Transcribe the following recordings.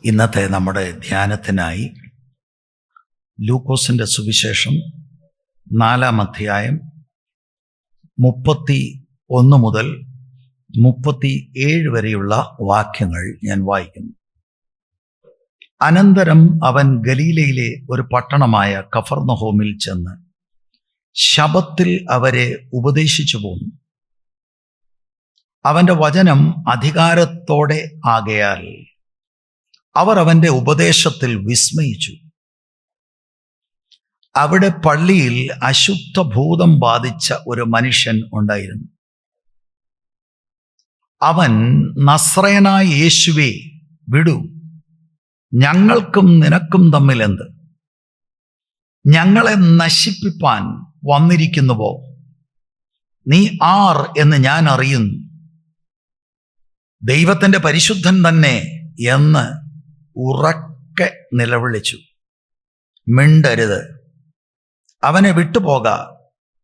ഇന്നത്തെ നമ്മുടെ ധ്യാനത്തിനായി ലൂക്കോസിൻ്റെ സുവിശേഷം 4-ാം അധ്യായം 31 മുതൽ 37 വരെയുള്ള വാക്യങ്ങൾ ഞാൻ വായിക്കുന്നു. അനന്തരം അവൻ ഗലീലയിലെ ഒരു പട്ടണമായ കഫർന്നഹോമിൽ ചെന്ന് ശബ്ബത്തിൽ അവരെ ഉപദേശിച്ചു പോന്നു. അവന്റെ വചനം അധികാരത്തോടെ ആകയാൽ അവർ അവന്റെ ഉപദേശത്തിൽ വിസ്മയിച്ചു. അവിടെ പള്ളിയിൽ അശുദ്ധ ഭൂതം ബാധിച്ച ഒരു മനുഷ്യൻ ഉണ്ടായിരുന്നു. അവൻ, നസ്രയനായ യേശുവേ, വിടൂ, ഞങ്ങൾക്കും നിനക്കും തമ്മിൽ എന്ത്? ഞങ്ങളെ നശിപ്പിപ്പാൻ വന്നിരിക്കുന്നുവോ? നീ ആർ എന്ന് ഞാൻ അറിയുന്നു, ദൈവത്തിന്റെ പരിശുദ്ധൻ തന്നെ എന്ന് ഉറക്കെ നിലവിളിച്ചു. മിണ്ടരുത്, അവനെ വിട്ടുപോക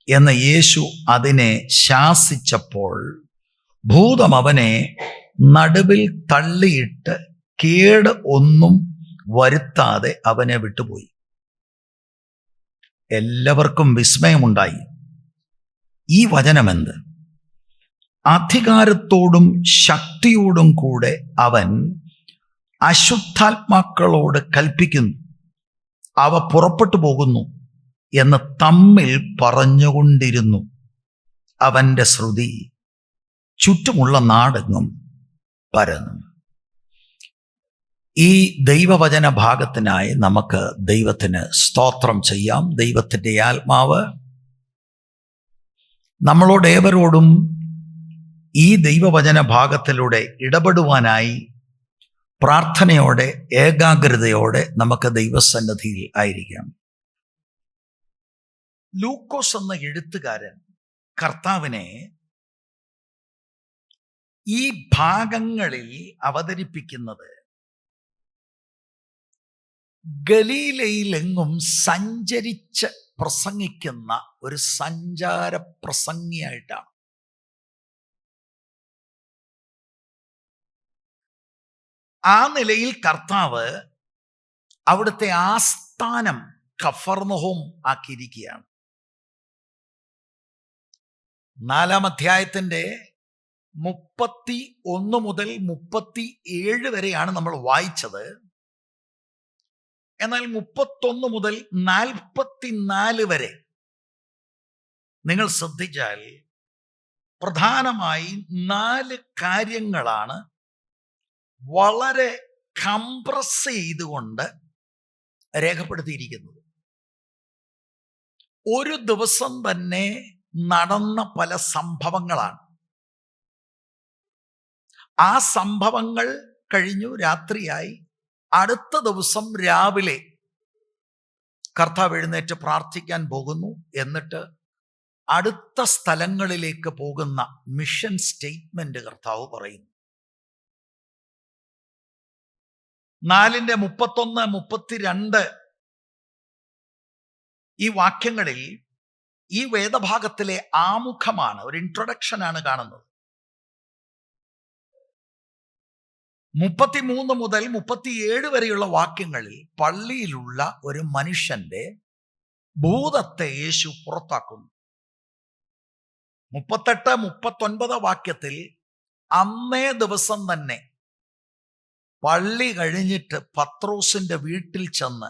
എന്ന് യേശു അതിനെ ശാസിച്ചപ്പോൾ ഭൂതം അവനെ നടുവിൽ തള്ളിയിട്ട് കേട് ഒന്നും വരുത്താതെ അവനെ വിട്ടുപോയി. എല്ലാവർക്കും വിസ്മയമുണ്ടായി. ഈ വചനമെന്ത്? അധികാരത്തോടും ശക്തിയോടും കൂടെ അവൻ അശുദ്ധാത്മാക്കളോട് കൽപ്പിക്കുന്നു, അവ പുറപ്പെട്ടു പോകുന്നു എന്ന് തമ്മിൽ പറഞ്ഞുകൊണ്ടിരുന്നു. അവന്റെ ശ്രുതി ചുറ്റുമുള്ള നാടെങ്ങും പരന്നു. ഈ ദൈവവചന ഭാഗത്തിനായി നമുക്ക് ദൈവത്തിന് സ്തോത്രം ചെയ്യാം. ദൈവത്തിൻ്റെ ആത്മാവ് നമ്മളോടേവരോടും ഈ ദൈവവചന ഭാഗത്തിലൂടെ ഇടപെടുവാനായി പ്രാർത്ഥനയോടെ ഏകാഗ്രതയോടെ നമുക്ക് ദൈവസന്നിധിയിൽ ആയിരിക്കാം. ലൂക്കോസ് എന്ന എഴുത്തുകാരൻ കർത്താവിനെ ഈ ഭാഗങ്ങളിൽ അവതരിപ്പിക്കുന്നത് ഗലീലയിലെങ്ങും സഞ്ചരിച്ച് പ്രസംഗിക്കുന്ന ഒരു സഞ്ചാര പ്രസംഗിയായിട്ടാണ്. ആ നിലയിൽ കർത്താവ് അവിടുത്തെ ആസ്ഥാനം കഫർന്നഹൂം ആക്കിയിരിക്കുകയാണ്. 4-ാം അധ്യായത്തിന്റെ 31 മുതൽ 37 വരെയാണ് നമ്മൾ വായിച്ചത്. എന്നാൽ 31 മുതൽ 44 വരെ നിങ്ങൾ ശ്രദ്ധിച്ചാൽ പ്രധാനമായി 4 കാര്യങ്ങളാണ് വളരെ കംപ്രസ് ചെയ്തുകൊണ്ട് രേഖപ്പെടുത്തിയിരിക്കുന്നത്. ഒരു ദിവസം തന്നെ നടന്ന പല സംഭവങ്ങളാണ്. ആ സംഭവങ്ങൾ കഴിഞ്ഞു, രാത്രിയായി. അടുത്ത ദിവസം രാവിലെ കർത്താവ് എഴുന്നേറ്റ് പ്രാർത്ഥിക്കാൻ പോകുന്നു. എന്നിട്ട് അടുത്ത സ്ഥലങ്ങളിലേക്ക് പോകുന്ന മിഷൻ സ്റ്റേറ്റ്മെന്റ് കർത്താവ് പറയുന്നു. 4-ന്റെ 31, 32 ഈ വാക്യങ്ങളിൽ ഈ വേദഭാഗത്തിലെ ആമുഖമാണ്, ഒരു ഇൻട്രൊഡക്ഷനാണ് കാണുന്നത്. 33 മുതൽ 37 വരെയുള്ള വാക്യങ്ങളിൽ പള്ളിയിലുള്ള ഒരു മനുഷ്യന്റെ ഭൂതത്തെ യേശു പുറത്താക്കുന്നു. 38, 39 വാക്യത്തിൽ അന്നേ ദിവസം തന്നെ പള്ളി കഴിഞ്ഞിട്ട് പത്രോസിന്റെ വീട്ടിൽ ചെന്ന്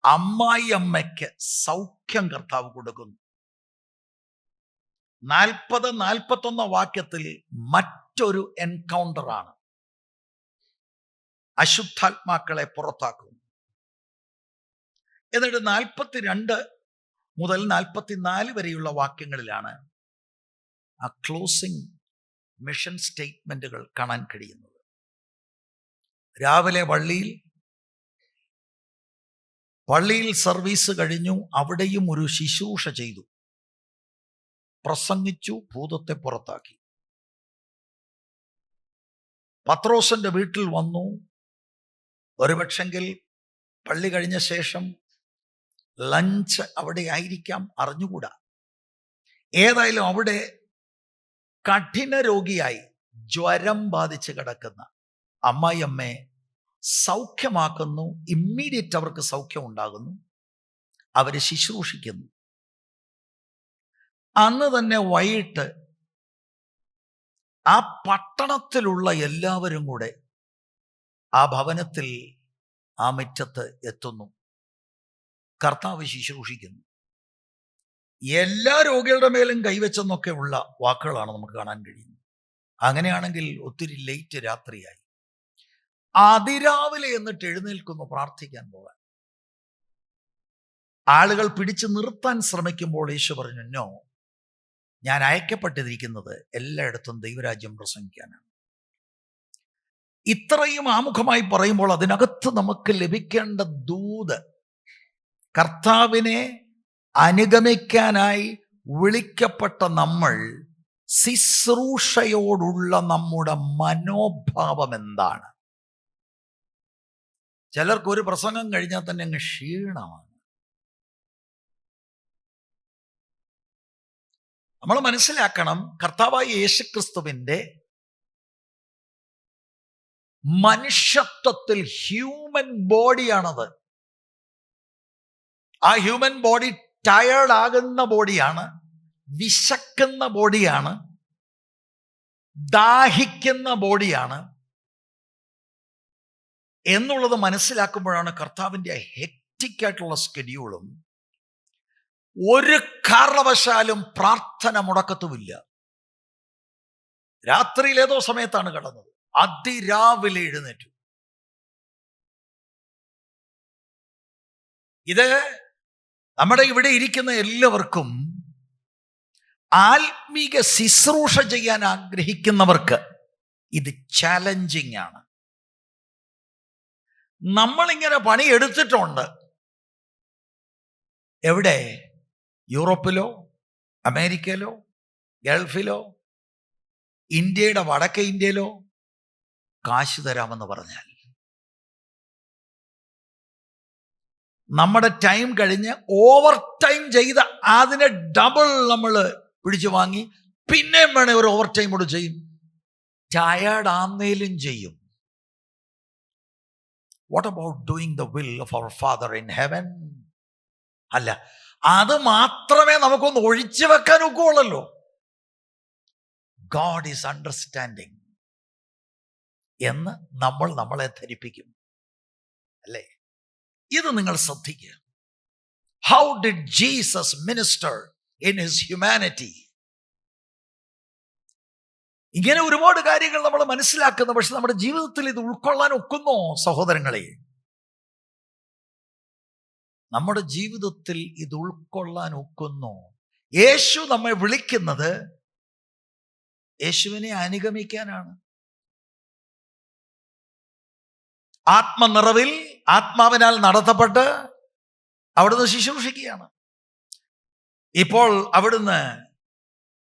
അമ്മായി അമ്മയ്ക്ക് സൗഖ്യം കർത്താവ് കൊടുക്കുന്നു. 40, 41 വാക്യത്തിൽ മറ്റൊരു എൻകൗണ്ടറാണ്. അശുദ്ധാത്മാക്കളെ പുറത്താക്കുന്നു. എന്നിട്ട് 42 മുതൽ 44 വരെയുള്ള വാക്യങ്ങളിലാണ് ആ ക്ലോസിംഗ് മിഷൻ സ്റ്റേറ്റ്മെന്റുകൾ കാണാൻ കഴിയുന്നത്. രാവിലെ പള്ളിയിൽ സർവീസ് കഴിഞ്ഞു. അവിടെയും ഒരു ശുശ്രൂഷ ചെയ്തു, പ്രസംഗിച്ചു, ഭൂതത്തെ പുറത്താക്കി. പത്രോസിന്റെ വീട്ടിൽ വന്നു. ഒരുപക്ഷെങ്കിൽ പള്ളി കഴിഞ്ഞ ശേഷം ലഞ്ച് അവിടെ ആയിരിക്കാം, അറിഞ്ഞുകൂടാ. ഏതായാലും അവിടെ കഠിന രോഗിയായി ജ്വരം ബാധിച്ച് കിടക്കുന്ന അമ്മായിയമ്മയെ സൗഖ്യമാക്കുന്നു. ഇമ്മീഡിയറ്റ് അവർക്ക് സൗഖ്യം ഉണ്ടാകുന്നു. അവരെ ശുശ്രൂഷിക്കുന്നു. അന്ന് തന്നെ വൈകിട്ട് ആ പട്ടണത്തിലുള്ള എല്ലാവരും കൂടെ ആ ഭവനത്തിൽ, ആ മുറ്റത്ത് എത്തുന്നു. കർത്താവ് ശുശ്രൂഷിക്കുന്നു. എല്ലാ രോഗികളുടെ മേലും കൈവച്ചെന്നൊക്കെ ഉള്ള വാക്കുകളാണ് നമുക്ക് കാണാൻ കഴിയുന്നത്. അങ്ങനെയാണെങ്കിൽ ഒത്തിരി ലേറ്റ് രാത്രിയായി. അതിരാവിലെ എന്നിട്ട് എഴുന്നേൽക്കുന്നു പ്രാർത്ഥിക്കാൻ പോകാൻ. ആളുകൾ പിടിച്ചു നിർത്താൻ ശ്രമിക്കുമ്പോൾ യേശു പറഞ്ഞു, നോ, ഞാൻ അയക്കപ്പെട്ടിരിക്കുന്നത് എല്ലായിടത്തും ദൈവരാജ്യം പ്രസംഗിക്കാനാണ്. ഇത്രയും ആമുഖമായി പറയുമ്പോൾ അതിനകത്ത് നമുക്ക് ലഭിക്കേണ്ട ദൂത്, കർത്താവിനെ അനുഗമിക്കാനായി വിളിക്കപ്പെട്ട നമ്മൾ ശുശ്രൂഷയോടുള്ള നമ്മുടെ മനോഭാവം എന്താണ്? ചിലർക്ക് ഒരു പ്രസംഗം കഴിഞ്ഞാൽ തന്നെ അങ്ങ് ക്ഷീണമാണ്. നമ്മൾ മനസ്സിലാക്കണം, കർത്താവായ യേശുക്രിസ്തുവിൻ്റെ മനുഷ്യത്വത്തിൽ ഹ്യൂമൻ ബോഡിയാണത്. ആ ഹ്യൂമൻ ബോഡി ടയേർഡ് ആകുന്ന ബോഡിയാണ്, വിശക്കുന്ന ബോഡിയാണ്, ദാഹിക്കുന്ന ബോഡിയാണ് എന്നുള്ളത് മനസ്സിലാക്കുമ്പോഴാണ് കർത്താവിൻ്റെ ഹെക്റ്റിക് ആയിട്ടുള്ള സ്കെഡ്യൂളും ഒരു കാരണവശാലും പ്രാർത്ഥന മുടക്കത്തുമില്ല. രാത്രിയിൽ ഏതോ സമയത്താണ് കടന്നത്, അതിരാവിലെ എഴുന്നേറ്റു. ഇത് നമ്മുടെ ഇവിടെ ഇരിക്കുന്ന എല്ലാവർക്കും, ആത്മീക ശുശ്രൂഷ ചെയ്യാൻ ആഗ്രഹിക്കുന്നവർക്ക് ഇത് ചാലഞ്ചിങ് ആണ്. നമ്മളിങ്ങനെ പണിയെടുത്തിട്ടുണ്ട്. എവിടെ? യൂറോപ്പിലോ, അമേരിക്കയിലോ, ഗൾഫിലോ, ഇന്ത്യയുടെ വടക്കേ ഇന്ത്യയിലോ കാശ് തരാമെന്ന് പറഞ്ഞാൽ നമ്മുടെ ടൈം കഴിഞ്ഞ് ഓവർ ടൈം ചെയ്ത് അതിനെ ഡബിൾ നമ്മൾ പിടിച്ചു വാങ്ങി പിന്നെയും വേണേ ഒരു ഓവർ ടൈം കൂടെ ചെയ്യും. ടയേർഡ് ആന്നേലും ചെയ്യും. What about doing the will of our father in heaven? അല്ല, അത് മാത്രമേ നമുക്കൊന്ന് ഒഴിച്ചു വെക്കാൻ ഒക്കുള്ളല്ലോ. ഗോഡ് ഈസ് അണ്ടർസ്റ്റാൻഡിങ് എന്ന് നമ്മൾ നമ്മളെ ധരിപ്പിക്കും, അല്ലേ? ഇത് നിങ്ങൾ ശ്രദ്ധിക്കുക. How did Jesus minister in his humanity? ഇങ്ങനെ ഒരുപാട് കാര്യങ്ങൾ നമ്മൾ മനസ്സിലാക്കുന്നു. പക്ഷെ നമ്മുടെ ജീവിതത്തിൽ ഇത് ഉൾക്കൊള്ളാൻ ഒക്കുന്നോ സഹോദരങ്ങളെ? നമ്മുടെ ജീവിതത്തിൽ ഇത് ഉൾക്കൊള്ളാൻ ഒക്കുന്നോ? യേശു നമ്മെ വിളിക്കുന്നത് യേശുവിനെ അനുഗമിക്കാനാണ്. ആത്മനിറവിൽ, ആത്മാവിനാൽ നടത്തപ്പെട്ട് അവിടുന്ന് ശുശ്രൂഷിക്കുകയാണ്. ഇപ്പോൾ അവിടുന്ന്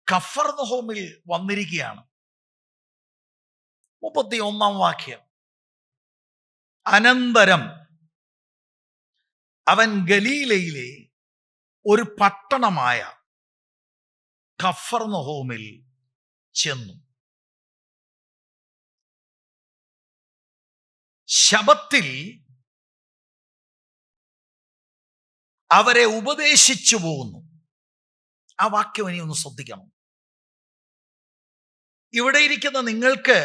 കഫർനഹൂമിൽ വന്നിരിക്കുകയാണ്. 31-ാം വാക്യം. അനന്തരം അവൻ ഗലീലയിലെ ഒരു പട്ടണമായ കഫർനഹൂമിൽ ചെന്നു. ശബത്തിൽ അവരെ ഉപദേശിച്ചു പോകുന്നു. ആ വാക്യം ഇനി ഒന്ന് ശ്രദ്ധിക്കണം. ഇവിടെ ഇരിക്കുന്ന നിങ്ങൾക്ക്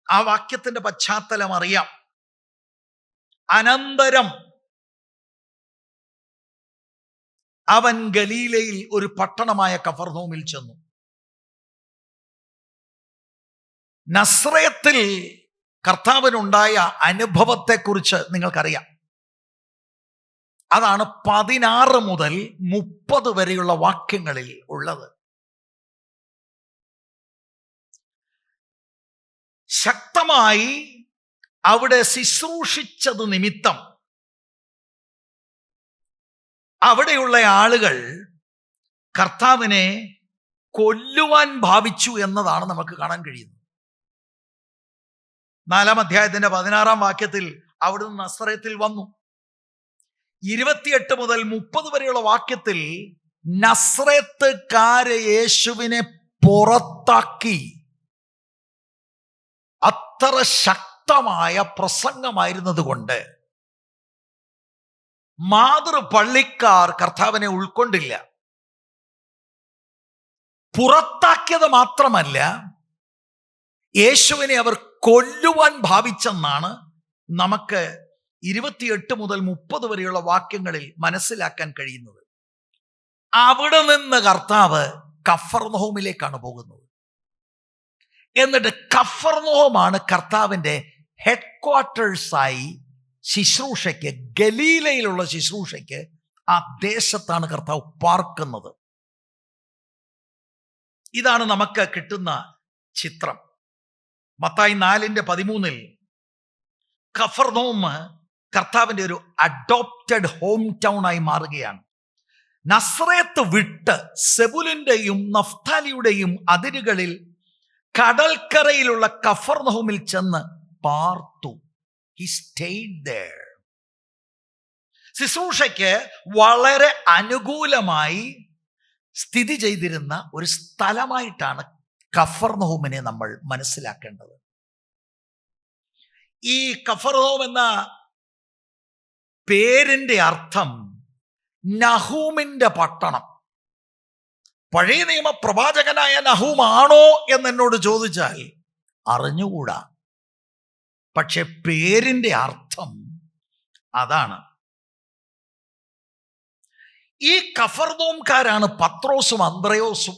ആ വാക്യത്തിന്റെ പശ്ചാത്തലം അറിയാം. അനന്തരം അവൻ ഗലീലയിൽ ഒരു പട്ടണമായ കഫർനഹൂമിൽ ചെന്നു. നസ്രയത്തിൽ കർത്താവിനുണ്ടായ അനുഭവത്തെക്കുറിച്ച് നിങ്ങൾക്കറിയാം. അതാണ് 16 മുതൽ 30 വരെയുള്ള വാക്യങ്ങളിൽ ഉള്ളത്. ശക്തമായി അവിടെ ശുശ്രൂഷിച്ചത് നിമിത്തം അവിടെയുള്ള ആളുകൾ കർത്താവിനെ കൊല്ലുവാൻ ഭാവിച്ചു എന്നതാണ് നമുക്ക് കാണാൻ കഴിയുന്നത്. 4-ാം അധ്യായത്തിന്റെ 16-ാം വാക്യത്തിൽ അവിടുന്ന് നസ്രയത്തിൽ വന്നു. 28 മുതൽ 30 വരെയുള്ള വാക്യത്തിൽ നസ്രയത്തുകാരെ യേശുവിനെ പുറത്താക്കി. അത്ര ശക്തമായ പ്രസംഗമായിരുന്നത് കൊണ്ട് മാതൃപള്ളിക്കാർ കർത്താവിനെ ഉൾക്കൊണ്ടില്ല. പുറത്താക്കിയത് മാത്രമല്ല, യേശുവിനെ അവർ കൊല്ലുവാൻ ഭാവിച്ചെന്നാണ് നമുക്ക് 28 മുതൽ 30 വരെയുള്ള വാക്യങ്ങളിൽ മനസ്സിലാക്കാൻ കഴിയുന്നത്. അവിടെ നിന്ന് കർത്താവ് കഫർനഹൂമിലേക്കാണ് പോകുന്നത്. എന്നിട്ട് കഫർനഹൂമാണ് കർത്താവിൻ്റെ ഹെഡ് ക്വാർട്ടേഴ്സായി ശുശ്രൂഷയ്ക്ക്, ഗലീലയിലുള്ള ശുശ്രൂഷയ്ക്ക് ആ ദേശത്താണ് കർത്താവ് പാർക്കുന്നത്. ഇതാണ് നമുക്ക് കിട്ടുന്ന ചിത്രം. മത്തായി 4:13 കഫർനഹൂം കർത്താവിൻ്റെ ഒരു അഡോപ്റ്റഡ് ഹോം ടൗൺ ആയി മാറുകയാണ്. നസ്രേത്ത് വിട്ട് സെബുലിന്റെയും നഫ്താലിയുടെയും അതിരുകളിൽ കടൽക്കരയിലുള്ള കഫർനഹൂമിൽ ചെന്ന് പാർത്തു. He stayed there. ശുശ്രൂഷയ്ക്ക് വളരെ അനുകൂലമായി സ്ഥിതി ചെയ്തിരുന്ന ഒരു സ്ഥലമായിട്ടാണ് കഫർനഹൂമിനെ നമ്മൾ മനസ്സിലാക്കേണ്ടത്. ഈ കഫർനഹൂം എന്ന പേരിന്റെ അർത്ഥം നഹൂമിന്റെ പട്ടണം. പഴയ നിയമ പ്രവാചകനായ നഹൂം ആണോ എന്നോട് ചോദിച്ചാൽ അറിഞ്ഞുകൂടാ. പക്ഷെ പേരിന്റെ അർത്ഥം അതാണ്. ഈ കഫർനഹൂംകാരാണ് പത്രോസും അന്ത്രയോസും.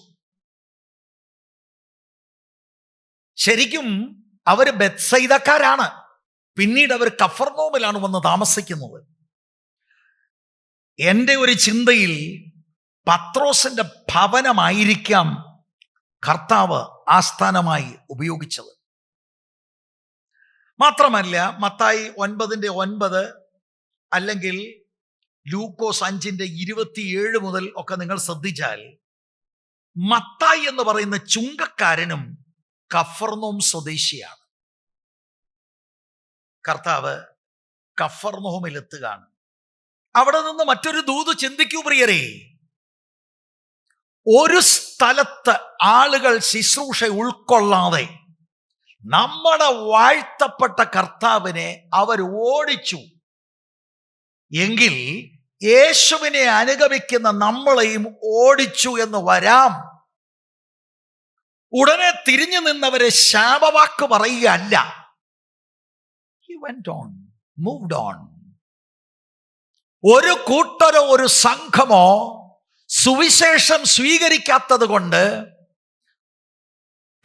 ശരിക്കും അവര് ബെത്സയിദക്കാരാണ്. പിന്നീട് അവർ കഫർനഹൂമിലാണ് വന്ന് താമസിക്കുന്നത്. എൻ്റെ ഒരു ചിന്തയിൽ പത്രോസിന്റെ ഭവനമായിരിക്കാം കർത്താവ് ആസ്ഥാനമായി ഉപയോഗിച്ചത്. മാത്രമല്ല, മത്തായി 9:9 അല്ലെങ്കിൽ ലൂക്കോസ് 5:27 മുതൽ ഒക്കെ നിങ്ങൾ ശ്രദ്ധിച്ചാൽ മത്തായി എന്ന് പറയുന്ന ചുങ്കക്കാരനും കഫർനഹൂം സ്വദേശിയാണ്. കർത്താവ് കഫർനഹൂമിലെത്തുകയാണ്. അവിടെ നിന്ന് മറ്റൊരു ദൂത് ചിന്തിക്കൂ പ്രിയരേ. ഒരു സ്ഥലത്ത് ആളുകൾ ശുശ്രൂഷ ഉൾക്കൊള്ളാതെ നമ്മുടെ വാഴ്ത്തപ്പെട്ട കർത്താവിനെ അവർ ഓടിച്ചു എങ്കിൽ യേശുവിനെ അനുഗമിക്കുന്ന നമ്മളെയും ഓടിച്ചു എന്ന് വരാം. ഉടനെ തിരിഞ്ഞു നിന്നവരെ ശാപവാക്ക് പറയുകയല്ല. He went on, moved on. ഒരു കൂട്ടരോ ഒരു സംഘമോ സുവിശേഷം സ്വീകരിക്കാത്തത് കൊണ്ട്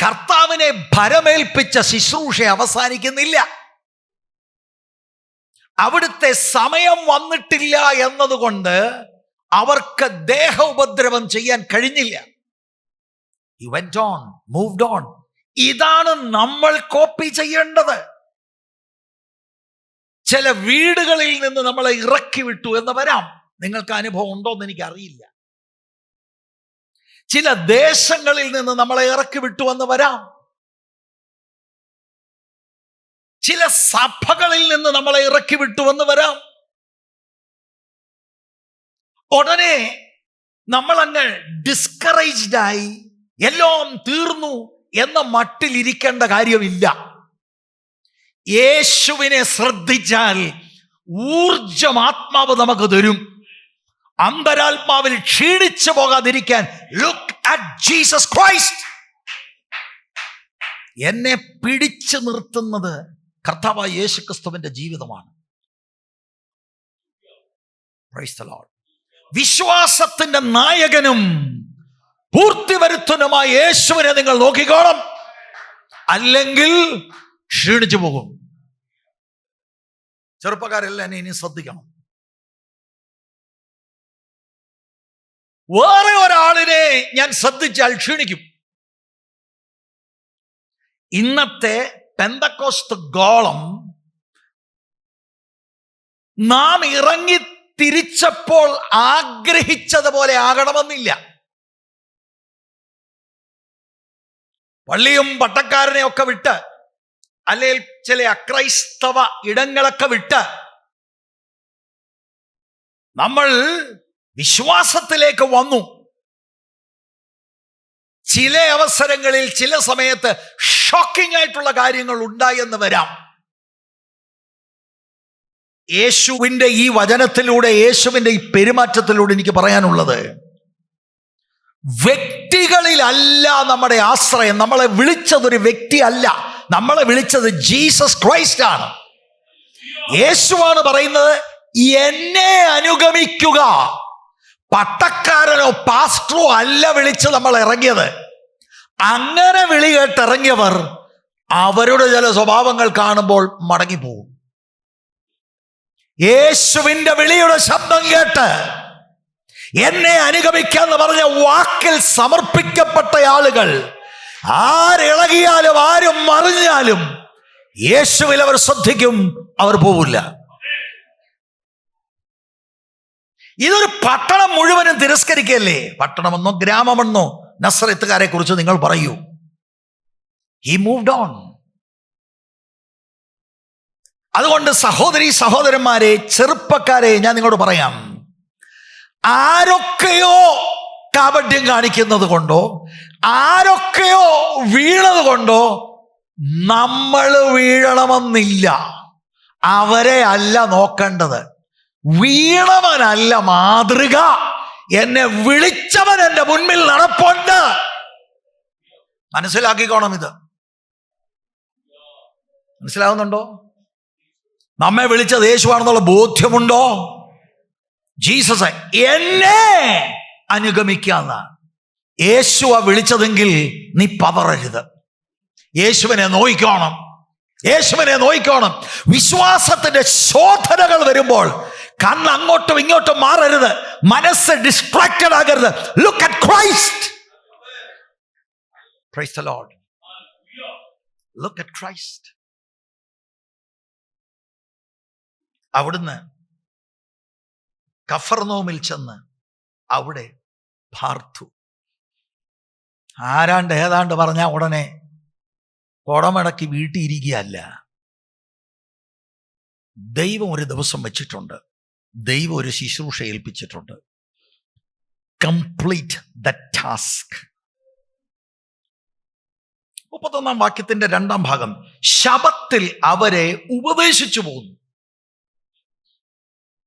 കർത്താവിനെ ഭരമേൽപ്പിച്ച ശുശ്രൂഷ അവസാനിക്കുന്നില്ല. അവിടുത്തെ സമയം വന്നിട്ടില്ല എന്നതുകൊണ്ട് അവർക്ക് ദേഹ ഉപദ്രവം ചെയ്യാൻ കഴിഞ്ഞില്ല. He went on, moved on. ഇതാണ് നമ്മൾ കോപ്പി ചെയ്യേണ്ടത്. ചില വീടുകളിൽ നിന്ന് നമ്മളെ ഇറക്കി വിട്ടു എന്ന് വരാം. നിങ്ങൾക്ക് അനുഭവം ഉണ്ടോ എന്ന് എനിക്കറിയില്ല. ചില ദേശങ്ങളിൽ നിന്ന് നമ്മളെ ഇറക്കി വിട്ടു എന്ന് വരാം. ചില സഭകളിൽ നിന്ന് നമ്മളെ ഇറക്കി വിട്ടു എന്ന് വരാം. ഉടനെ നമ്മൾ അങ്ങ് ഡിസ്കറേജ്ഡായി എല്ലാം തീർന്നു എന്ന മട്ടിലിരിക്കേണ്ട കാര്യമില്ല. യേശുവിനെ ശ്രദ്ധിച്ചാൽ ഊർജം ആത്മാവ് നമുക്ക് തരും. അന്തരാത്മാവിൽ ക്ഷീണിച്ചു പോകാതിരിക്കാൻ ലുക്ക് അറ്റ് ജീസസ് ക്രൈസ്റ്റ്. എന്നെ പിടിച്ചു നിർത്തുന്നത് കർത്താവായ യേശുക്രിസ്തുവിന്റെ ജീവിതമാണ്. Praise the Lord. വിശ്വാസത്തിന്റെ നായകനും പൂർത്തി വരുത്തുന്നതുമായ യേശുവിനെ നിങ്ങൾ നോക്കിക്കോണം, അല്ലെങ്കിൽ ക്ഷീണിച്ചു പോകും. ചെറുപ്പക്കാരെല്ലാം എന്നെ ഇനി ശ്രദ്ധിക്കണം. വേറെ ഒരാളിനെ ഞാൻ ശ്രദ്ധിച്ചാൽ ക്ഷീണിക്കും. ഇന്നത്തെ പെന്തക്കോസ്ത് ഗോളം നാം ഇറങ്ങി തിരിച്ചപ്പോൾ ആഗ്രഹിച്ചതുപോലെ ആകണമെന്നില്ല. പള്ളിയും പട്ടക്കാരനെ ഒക്കെ വിട്ട്, അല്ലെങ്കിൽ ചില അക്രൈസ്തവ ഇടങ്ങളൊക്കെ വിട്ട് നമ്മൾ വിശ്വാസത്തിലേക്ക് വന്നു. ചില അവസരങ്ങളിൽ ചില സമയത്ത് ഷോക്കിംഗ് ആയിട്ടുള്ള കാര്യങ്ങൾ ഉണ്ടായെന്ന് വരാം. യേശുവിൻ്റെ ഈ വചനത്തിലൂടെ, യേശുവിൻ്റെ ഈ പെരുമാറ്റത്തിലൂടെ എനിക്ക് പറയാനുള്ളത്, വ്യക്തികളിലല്ല നമ്മുടെ ആശ്രയം. നമ്മളെ വിളിച്ചതൊരു വ്യക്തി അല്ല, നമ്മളെ വിളിച്ചത് ജീസസ് ക്രൈസ്റ്റ് ആണ്. യേശുവാണ് പറയുന്നത്, എന്നെ അനുഗമിക്കുക. പട്ടക്കാരനോ പാസ്റ്ററോ അല്ല വിളിച്ച് നമ്മൾ ഇറങ്ങിയത്. അങ്ങനെ വിളി കേട്ടിറങ്ങിയവർ അവരുടെ ചില സ്വഭാവങ്ങൾ കാണുമ്പോൾ മടങ്ങിപ്പോകും. യേശുവിൻ്റെ വിളിയുടെ ശബ്ദം കേട്ട് എന്നെ അനുഗമിക്കാന്ന് പറഞ്ഞ വാക്കിൽ സമർപ്പിക്കപ്പെട്ട ആളുകൾ ആരിളകിയാലും ആരും മറിഞ്ഞാലും യേശുവിൽ അവർ ശ്രദ്ധിക്കും, അവർ പോവില്ല. ഇതൊരു പട്ടണം മുഴുവനും തിരസ്കരിക്കല്ലേ. പട്ടണമെന്നോ ഗ്രാമമെന്നോ നസ്രത്തുകാരെ കുറിച്ച് നിങ്ങൾ പറയൂ. He moved on. അതുകൊണ്ട് സഹോദരി സഹോദരന്മാരെ, ചെറുപ്പക്കാരെ, ഞാൻ നിങ്ങളോട് പറയാം, ആരൊക്കെയോ കാപട്യം കാണിക്കുന്നത് കൊണ്ടോ ആരൊക്കെയോ വീണത് കൊണ്ടോ നമ്മൾ വീഴണമെന്നില്ല. അവരെ അല്ല നോക്കേണ്ടത്. വീണവനല്ല മാതൃക, എന്നെ വിളിച്ചവൻ എൻ്റെ മുൻപിൽ നടപ്പുണ്ട്. മനസ്സിലാക്കിക്കോണം. ഇത് മനസ്സിലാവുന്നുണ്ടോ? നമ്മെ വിളിച്ചത് യേശുവാണെന്നുള്ള ബോധ്യമുണ്ടോ? ജീസസ് എന്നെ അനുഗമിക്കാന്ന് യേശുവ വിളിച്ചതെങ്കിൽ നീ പതറരുത്. യേശുവിനെ നോയിക്കോണം, യേശുവിനെ നോയിക്കോണം. വിശ്വാസത്തിന്റെ ശോധനകൾ വരുമ്പോൾ കണ്ണ് അങ്ങോട്ടും ഇങ്ങോട്ടും മാറരുത്, മനസ്സ് ഡിസ്ട്രാക്റ്റഡ് ആകരുത്. Look at Christ. Praise the Lord. Look at Christ. അവിടുന്ന് കഫർനൗമിൽ ചെന്ന് അവിടെ പാർത്തു. ആരാണ്ട് ഏതാണ്ട് പറഞ്ഞ ഉടനെ കുടമടക്കി വീട്ടിയിരിക്കുകയല്ല. ദൈവം ഒരു ദിവസം വെച്ചിട്ടുണ്ട്, ദൈവം ഒരു ശുശ്രൂഷ ഏൽപ്പിച്ചിട്ടുണ്ട്. Complete the task. 31 വാക്യത്തിന്റെ 2 ഭാഗം, ശബത്തിൽ അവരെ ഉപദേശിച്ചു പോകുന്നു.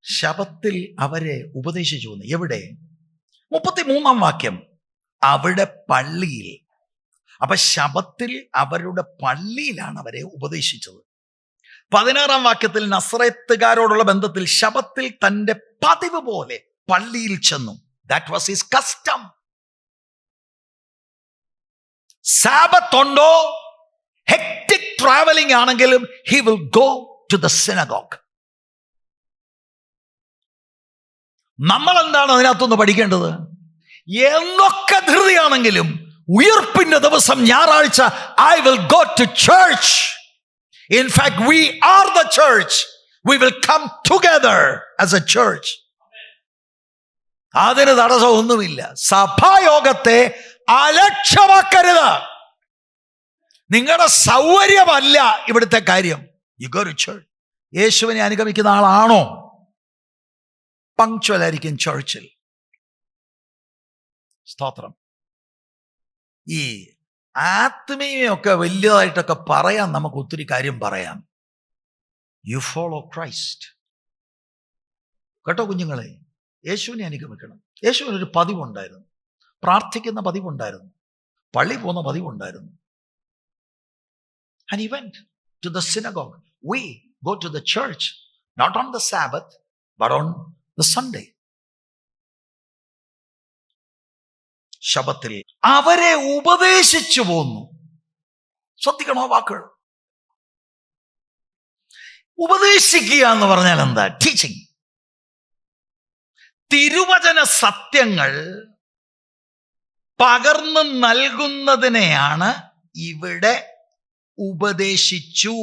ശബത്തിൽ അവരെ ഉപദേശിച്ചു പോകുന്നു. എവിടെ? 33 വാക്യം, അവിടെ പള്ളിയിൽ. അപ്പൊ ശബത്തിൽ അവരുടെ പള്ളിയിലാണ് അവരെ ഉപദേശിച്ചത്. 16 വാക്യത്തിൽ നസ്രത്തുകാരോടുള്ള ബന്ധത്തിൽ ശബത്തിൽ തന്റെ പതിവ് പോലെ പള്ളിയിൽ ചെന്നു. That was his custom. Sabbath ഉണ്ടോ, ഹെക്ടിക് ട്രാവലിംഗ് ആണെങ്കിലും he will go to the synagogue. നമ്മൾ എന്താണ് അതിനകത്തൊന്ന് പഠിക്കേണ്ടത്? എന്തൊക്കെ ധൃതിയാണെങ്കിലും ഉയർപ്പിന്റെ ദിവസം ഞായറാഴ്ച I will go to church. In fact, we are the church. We will come together as a church. അതിന് തടസ്സമൊന്നുമില്ല. സഭായോഗത്തെ അലക്ഷ്യമാക്കരുത്. നിങ്ങളുടെ സൗകര്യമല്ല ഇവിടുത്തെ കാര്യം. You go to church. യേശുവിനെ അനുഗമിക്കുന്ന ആളാണോ? പങ്ക്ച്വൽ ആയിരിക്കും ചർച്ചിൽ. സ്തോത്രം. ഈ ആത്മീയമൊക്കെ വലിയതായിട്ടൊക്കെ പറയാൻ നമുക്ക് ഒത്തിരി കാര്യം പറയാം. You follow Christ. കേട്ടോ കുഞ്ഞുങ്ങളെ, യേശുവിനെ അനുഗമിക്കണം. യേശുവിനൊരു പതിവുണ്ടായിരുന്നു, പ്രാർത്ഥിക്കുന്ന പതിവുണ്ടായിരുന്നു, പള്ളി പോകുന്ന പതിവുണ്ടായിരുന്നു. And he went to the synagogue. We go to the church not on the Sabbath but on the Sunday. ശബത്തിൽ അവരെ ഉപദേശിച്ചു പോന്നു. ശ്രദ്ധിക്കണോ വാക്കുകൾ? ഉപദേശിക്കുക എന്ന് പറഞ്ഞാൽ എന്താ? ടീച്ചിങ്. തിരുവചന സത്യങ്ങൾ പകർന്നു നൽകുന്നതിനെയാണ് ഇവിടെ ഉപദേശിച്ചു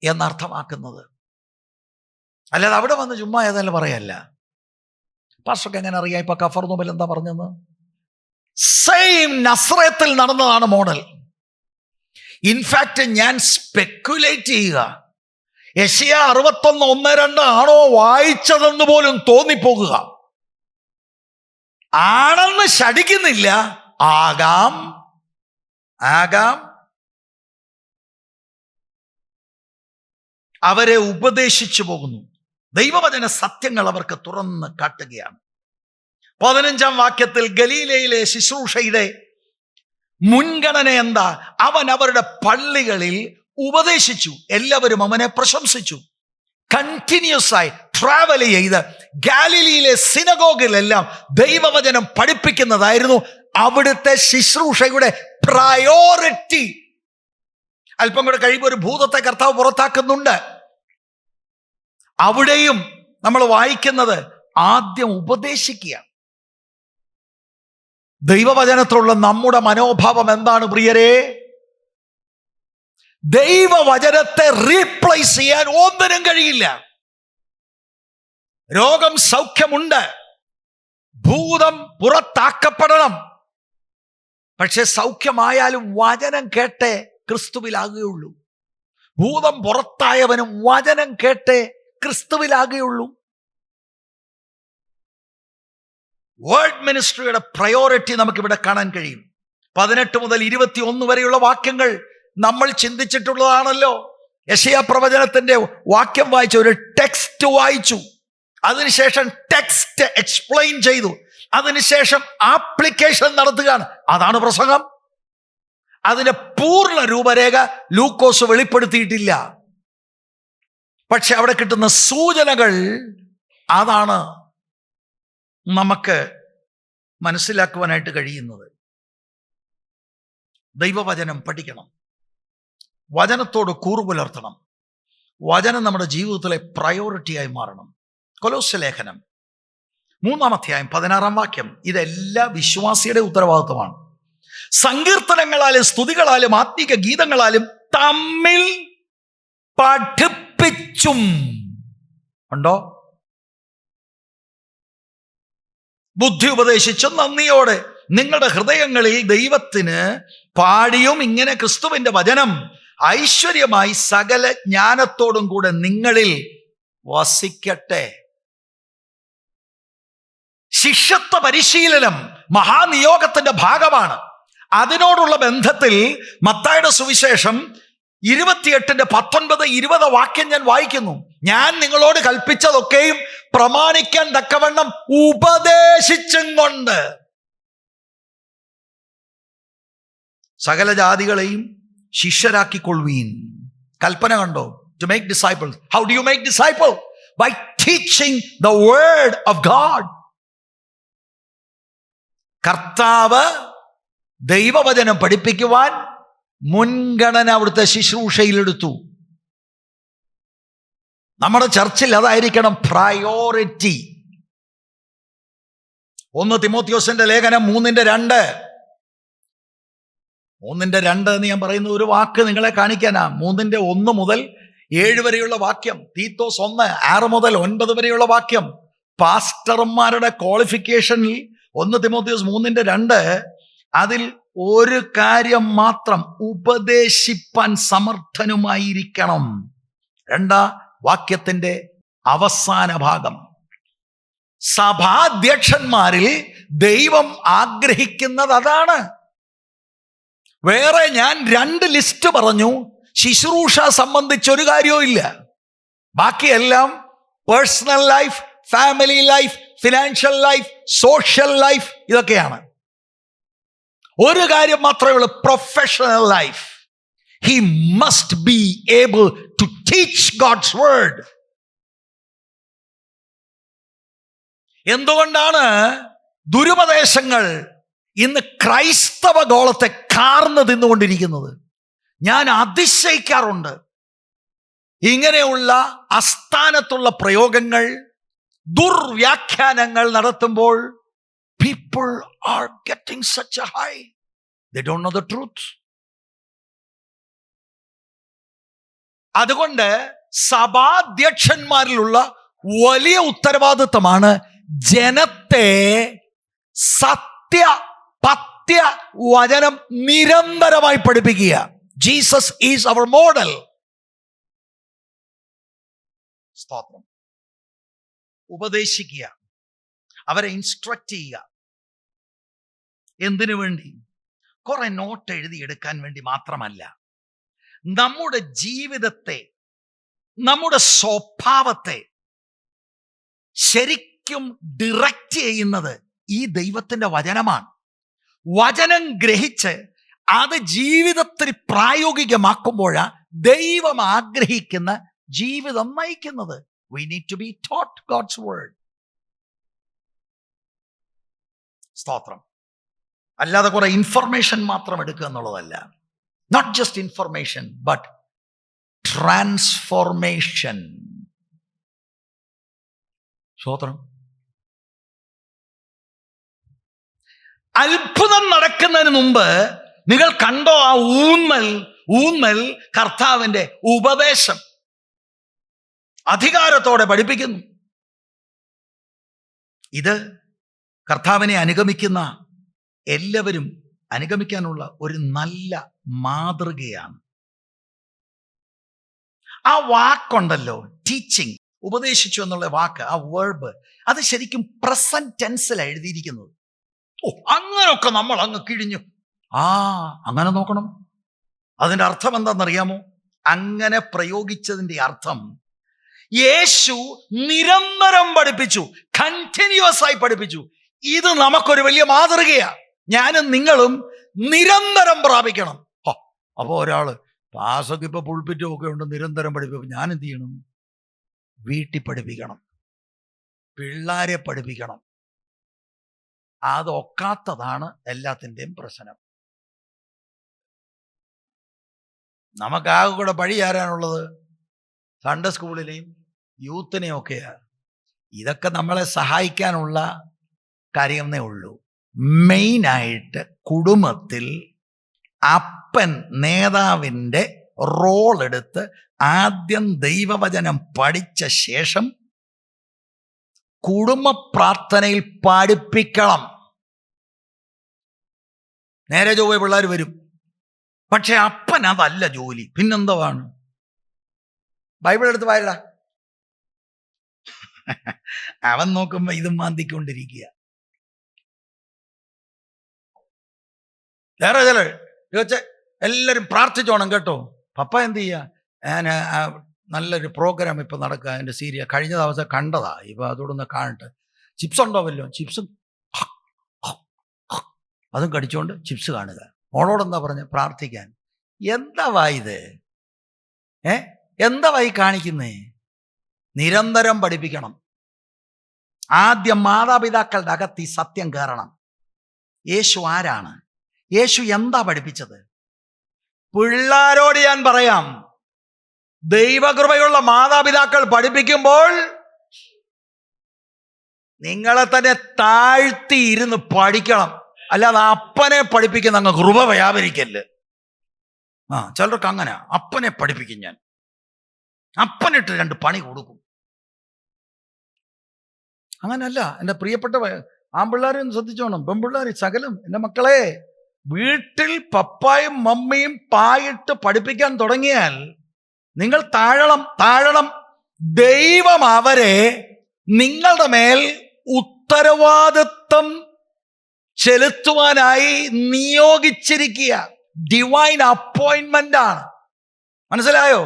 എന്നർത്ഥമാക്കുന്നത്. അല്ലാതെ അവിടെ വന്ന് ചുമ്മാ ഏതായാലും പറയല്ല. പാസ്റ്റർക്ക് എങ്ങനെ അറിയാം ഇപ്പൊ കഫർനൗമിൽ എന്താ പറഞ്ഞത്? സെയിം നസ്രത്തിൽ നടന്നതാണ് മോഡൽ. ഇൻഫാക്ട് ഞാൻ സ്പെക്കുലേറ്റ് ചെയ്യുക, യെശയ്യാ 61:1-2 ആണോ വായിച്ചതെന്ന് പോലും തോന്നിപ്പോകുക. ആണെന്ന് ശഠിക്കുന്നില്ല. ആകാം. അവരെ ഉപദേശിച്ചു പോകുന്നു. ദൈവവചന സത്യങ്ങൾ അവർക്ക് തുറന്ന് കാട്ടുകയാണ്. 15-ാം വാക്യത്തിൽ ഗലീലയിലെ ശുശ്രൂഷയുടെ മുൻഗണന എന്താ? അവൻ അവരുടെ പള്ളികളിൽ ഉപദേശിച്ചു. എല്ലാവരും അവനെ പ്രശംസിച്ചു. കണ്ടിന്യൂസ് ആയി ട്രാവൽ ചെയ്ത് ഗാലിലിയിലെ സിനഗോഗിലെല്ലാം ദൈവവചനം പഠിപ്പിക്കുന്നതായിരുന്നു അവിടുത്തെ ശുശ്രൂഷയുടെ പ്രയോറിറ്റി. അല്പം കൂടെ കഴിയുമ്പോൾ ഒരു ഭൂതത്തെ കർത്താവ് പുറത്താക്കുന്നുണ്ട്. അവിടെയും നമ്മൾ വായിക്കുന്നത് ആദ്യം ഉപദേശിക്കുകയാണ്. ദൈവവചനത്തിലുള്ള നമ്മുടെ മനോഭാവം എന്താണ് പ്രിയരെ? ദൈവവചനത്തെ റീപ്ലേസ് ചെയ്യാൻ ഒന്നിനും കഴിയില്ല. രോഗം സൗഖ്യമുണ്ട്, ഭൂതം പുറത്താക്കപ്പെടണം. പക്ഷെ സൗഖ്യമായാലും വചനം കേട്ടേ ക്രിസ്തുവിലാകുകയുള്ളൂ. ഭൂതം പുറത്തായവനും വചനം കേട്ടേ ക്രിസ്തുവിലാകുകയുള്ളൂ. വേർഡ് മിനിസ്ട്രിയുടെ പ്രയോറിറ്റി നമുക്കിവിടെ കാണാൻ കഴിയും. 18 മുതൽ 21 വരെയുള്ള വാക്യങ്ങൾ നമ്മൾ ചിന്തിച്ചിട്ടുള്ളതാണല്ലോ. യെശയ്യാ പ്രവചനത്തിന്റെ വാക്യം വായിച്ചു, ഒരു ടെക്സ്റ്റ് വായിച്ചു, അതിനുശേഷം ടെക്സ്റ്റ് എക്സ്പ്ലെയിൻ ചെയ്തു, അതിനുശേഷം ആപ്ലിക്കേഷൻ നടത്തുകയാണ്. അതാണ് പ്രസംഗം. അതിന്റെ പൂർണ്ണ രൂപരേഖ ലൂക്കോസ് വെളിപ്പെടുത്തിയിട്ടില്ല. പക്ഷെ അവിടെ കിട്ടുന്ന സൂചനകൾ അതാണ് നമുക്ക് മനസ്സിലാക്കുവാനായിട്ട് കഴിയുന്നത്. ദൈവവചനം പഠിക്കണം, വചനത്തോട് കൂറുപുലർത്തണം, വചനം നമ്മുടെ ജീവിതത്തിലെ പ്രയോറിറ്റിയായി മാറണം. കൊലോസ്യ ലേഖനം 3-ാം അധ്യായം 16-ാം വാക്യം, ഇതെല്ലാ വിശ്വാസിയുടെ ഉത്തരവാദിത്വമാണ്. സങ്കീർത്തനങ്ങളാലും സ്തുതികളാലും ആത്മീക ഗീതങ്ങളാലും തമ്മിൽ പഠിപ്പിച്ചും ഉണ്ടോ? ബുദ്ധി ഉപദേശിച്ചും നന്ദിയോടെ നിങ്ങളുടെ ഹൃദയങ്ങളിൽ ദൈവത്തിന് പാടിയും ഇങ്ങനെ ക്രിസ്തുവിന്റെ വചനം ഐശ്വര്യമായി സകല ജ്ഞാനത്തോടും കൂടെ നിങ്ങളിൽ വസിക്കട്ടെ. ശിഷ്യത്വ പരിശീലനം മഹാനിയോഗത്തിന്റെ ഭാഗമാണ്. അതിനോടുള്ള ബന്ധത്തിൽ മത്തായിയുടെ സുവിശേഷം 28-19-20 വാക്യം ഞാൻ വായിക്കുന്നു. ഞാൻ നിങ്ങളോട് കൽപ്പിച്ചതൊക്കെയും പ്രമാണിക്കാൻ തക്കവണ്ണം ഉപദേശിച്ചും കൊണ്ട് സകല ജാതികളെയും ശിഷ്യരാക്കിക്കൊള്ളുവീൻ. കൽപ്പന കണ്ടോ? To make disciple. How do you make disciple? By teaching the word of God. കർത്താവ് ദൈവവചനം പഠിപ്പിക്കുവാൻ മുൻഗണന അവിടുത്തെ ശുശ്രൂഷയിലെടുത്തു. നമ്മുടെ ചർച്ചിൽ അതായിരിക്കണം പ്രയോറിറ്റി. 1 തിമോത്തിയോസിന്റെ ലേഖനം 3:2. 3:2 എന്ന് ഞാൻ പറയുന്ന ഒരു വാക്ക് നിങ്ങളെ കാണിക്കാനാ. 3:1 മുതൽ 7 വരെയുള്ള വാക്യം, തീത്തോസ് 1 6 മുതൽ 9 വരെയുള്ള വാക്യം. പാസ്റ്റർമാരുടെ ക്വാളിഫിക്കേഷനിൽ 1 തിമോത്തിയോസ് 3:2 അതിൽ ഒരു കാര്യം മാത്രം, ഉപദേശിപ്പാൻ സമർത്ഥനുമായിരിക്കണം. 2-ാം വാക്യത്തിന്റെ അവസാന ഭാഗം, സഭാധ്യക്ഷന്മാരിൽ ദൈവം ആഗ്രഹിക്കുന്നത് അതാണ്. വേറെ ഞാൻ 2 ലിസ്റ്റ് പറഞ്ഞു, ശുശ്രൂഷ സംബന്ധിച്ചൊരു കാര്യവും ഇല്ല. ബാക്കിയെല്ലാം personal life, family life, financial life, social life, ഇതൊക്കെയാണ്. ഒരു കാര്യം മാത്രമേ ഉള്ളൂ, professional life. He must be able to teach God's word. എന്തുകൊണ്ടാണ് ദുരുപദേശങ്ങൾ ഇന്ന് ക്രൈസ്തവ ഗോളത്തെ കാർന്ന് തിന്നുകൊണ്ടിരിക്കുന്നത്? ഞാൻ അതിശയിക്കാറുണ്ട്. ഇങ്ങനെയുള്ള അസ്ഥാനത്തുള്ള പ്രയോഗങ്ങൾ, ദുർവ്യാഖ്യാനങ്ങൾ നടത്തുമ്പോൾ people are getting such a high. They don't know the truth. അതുകൊണ്ട് സഭാധ്യക്ഷന്മാരിലുള്ള വലിയ ഉത്തരവാദിത്വമാണ് ജനത്തെ സത്യ വചനം നിരന്തരമായി പഠിപ്പിക്കുക. Jesus is our model. സ്തോത്രം. ഉപദേശിക്കുക, അവരെ ഇൻസ്ട്രക്ട് ചെയ്യുക. എന്തിനു വേണ്ടി? കുറെ നോട്ട് എഴുതിയെടുക്കാൻ വേണ്ടി മാത്രമല്ല, നമ്മുടെ ജീവിതത്തെ നമ്മുടെ സ്വഭാവത്തെ ശരിക്കും ഡിറക്റ്റ് ചെയ്യുന്നത് ഈ ദൈവത്തിന്റെ വചനമാണ്. വചനം ഗ്രഹിച്ച് അത് ജീവിതത്തിൽ പ്രായോഗികമാക്കുമ്പോഴാണ് ദൈവം ആഗ്രഹിക്കുന്ന ജീവിതം നയിക്കുന്നത്. We need to be taught God's word. സ്തോത്രം. അല്ലാതെ കുറെ ഇൻഫർമേഷൻ മാത്രം എടുക്കുക എന്നുള്ളതല്ല. Not just information but transformation. സ്തോത്രം. അത്ഭുതം നടക്കുന്നതിന് മുമ്പ് നിങ്ങൾ കണ്ടോ ആ ഊന്നൽ കർത്താവിന്റെ ഉപദേശം അധികാരത്തോടെ പഠിപ്പിക്കുന്നു. ഇത് കർത്താവിനെ അനുഗമിക്കുന്ന എല്ലാവരും അനുഗമിക്കാനുള്ള ഒരു നല്ല മാതൃകയാണ്. ആ വാക്കുണ്ടല്ലോ, ടീച്ചിങ്, ഉപദേശിച്ചു എന്നുള്ള വാക്ക്, ആ വേർബ്, അത് ശരിക്കും പ്രസന്റ് ടെൻസിലാണ് എഴുതിയിരിക്കുന്നത്. അങ്ങനൊക്കെ നമ്മൾ അങ്ങ് കിഴിഞ്ഞു. അങ്ങനെ നോക്കണം. അതിന്റെ അർത്ഥം എന്താണെന്നറിയാമോ? അങ്ങനെ പ്രയോഗിച്ചതിന്റെ അർത്ഥം യേശു നിരന്തരം പഠിപ്പിച്ചു, കണ്ടിന്യൂസ് ആയി പഠിപ്പിച്ചു. ഇത് നമുക്കൊരു വലിയ മാതൃകയാ. ഞാനും നിങ്ങളും നിരന്തരം പ്രാപിക്കണം. അപ്പൊ ഒരാള് പാസൊക്കെ ഇപ്പൊ പുൾപിറ്റും ഒക്കെ ഉണ്ട്, നിരന്തരം പഠിപ്പിക്കും. ഞാൻ എന്ത് ചെയ്യണം? വീട്ടിൽ പഠിപ്പിക്കണം, പിള്ളാരെ പഠിപ്പിക്കണം. അതൊക്കാത്തതാണ് എല്ലാത്തിൻ്റെയും പ്രശ്നം. നമുക്കാകെ കൂടെ പഴി ആരാനുള്ളത്? സൺഡേ സ്കൂളിലെയും യൂത്തിനെയും ഒക്കെയാണ്. ഇതൊക്കെ നമ്മളെ സഹായിക്കാനുള്ള കാര്യമേ ഉള്ളൂ. മെയിനായിട്ട് കുടുംബത്തിൽ അപ്പൻ നേതാവിൻ്റെ റോൾ എടുത്ത് ആദ്യം ദൈവവചനം പഠിച്ച ശേഷം കുടുംബ പ്രാർത്ഥനയിൽ പഠിപ്പിക്കണം. നേരെ ചൊവ്വേ പിള്ളേർ വരും, പക്ഷെ അപ്പൻ അതല്ല ജോലി. പിന്നെന്താണ്? ബൈബിൾ എടുത്ത് വായിടാ. അവൻ നോക്കുമ്പോ ഇതും മാന്തിക്കൊണ്ടിരിക്കുക. വേറെ ചില ചോദിച്ച എല്ലാവരും പ്രാർത്ഥിച്ചോണം കേട്ടോ. പപ്പ എന്ത് ചെയ്യുക? ഞാൻ നല്ലൊരു പ്രോഗ്രാം ഇപ്പം നടക്കുക, എൻ്റെ സീരിയ കഴിഞ്ഞ ദിവസം കണ്ടതാ. ഇപ്പം അതോടൊന്ന് കാണട്ടെ. ചിപ്സ് ഉണ്ടോ? വല്ലോ ചിപ്സും അതും കടിച്ചോണ്ട് ചിപ്സ് കാണുക. മോളോടെന്താ പറഞ്ഞ? പ്രാർത്ഥിക്കാൻ. എന്താ വായത്? എന്താ വായി കാണിക്കുന്നേ? നിരന്തരം പഠിപ്പിക്കണം. ആദ്യം മാതാപിതാക്കളുടെ അകത്ത് ഈ സത്യം കയറണം. യേശു ആരാണ്? യേശു എന്താ പഠിപ്പിച്ചത്? പിള്ളാരോട് ഞാൻ പറയാം, ദൈവകൃപയുള്ള മാതാപിതാക്കൾ പഠിപ്പിക്കുമ്പോൾ നിങ്ങളെ തന്നെ താഴ്ത്തി ഇരുന്ന് പഠിക്കണം. അല്ലാതെ അപ്പനെ പഠിപ്പിക്കുന്ന അങ്ങ് കൃപ വ്യാപരിക്കല്ല്. ചിലർക്ക് അങ്ങനെ അപ്പനെ പഠിപ്പിക്കും. ഞാൻ അപ്പനിട്ട് 2 പണി കൊടുക്കും. അങ്ങനല്ല. എൻ്റെ പ്രിയപ്പെട്ട ആൺപിള്ളേരും ശ്രദ്ധിച്ചോണം, പെൺപിള്ളേർ സകലം. എൻ്റെ മക്കളെ, വീട്ടിൽ പപ്പായും മമ്മിയും പായിട്ട് പഠിപ്പിക്കാൻ തുടങ്ങിയാൽ നിങ്ങൾ താഴണം. ദൈവം അവരെ നിങ്ങളുടെ മേൽ ഉത്തരവാദിത്വം ചെലുത്തുവാനായി നിയോഗിച്ചിരിക്കുക. ഡിവൈൻ അപ്പോയിന്റ്മെന്റ് ആണ്. മനസ്സിലായോ?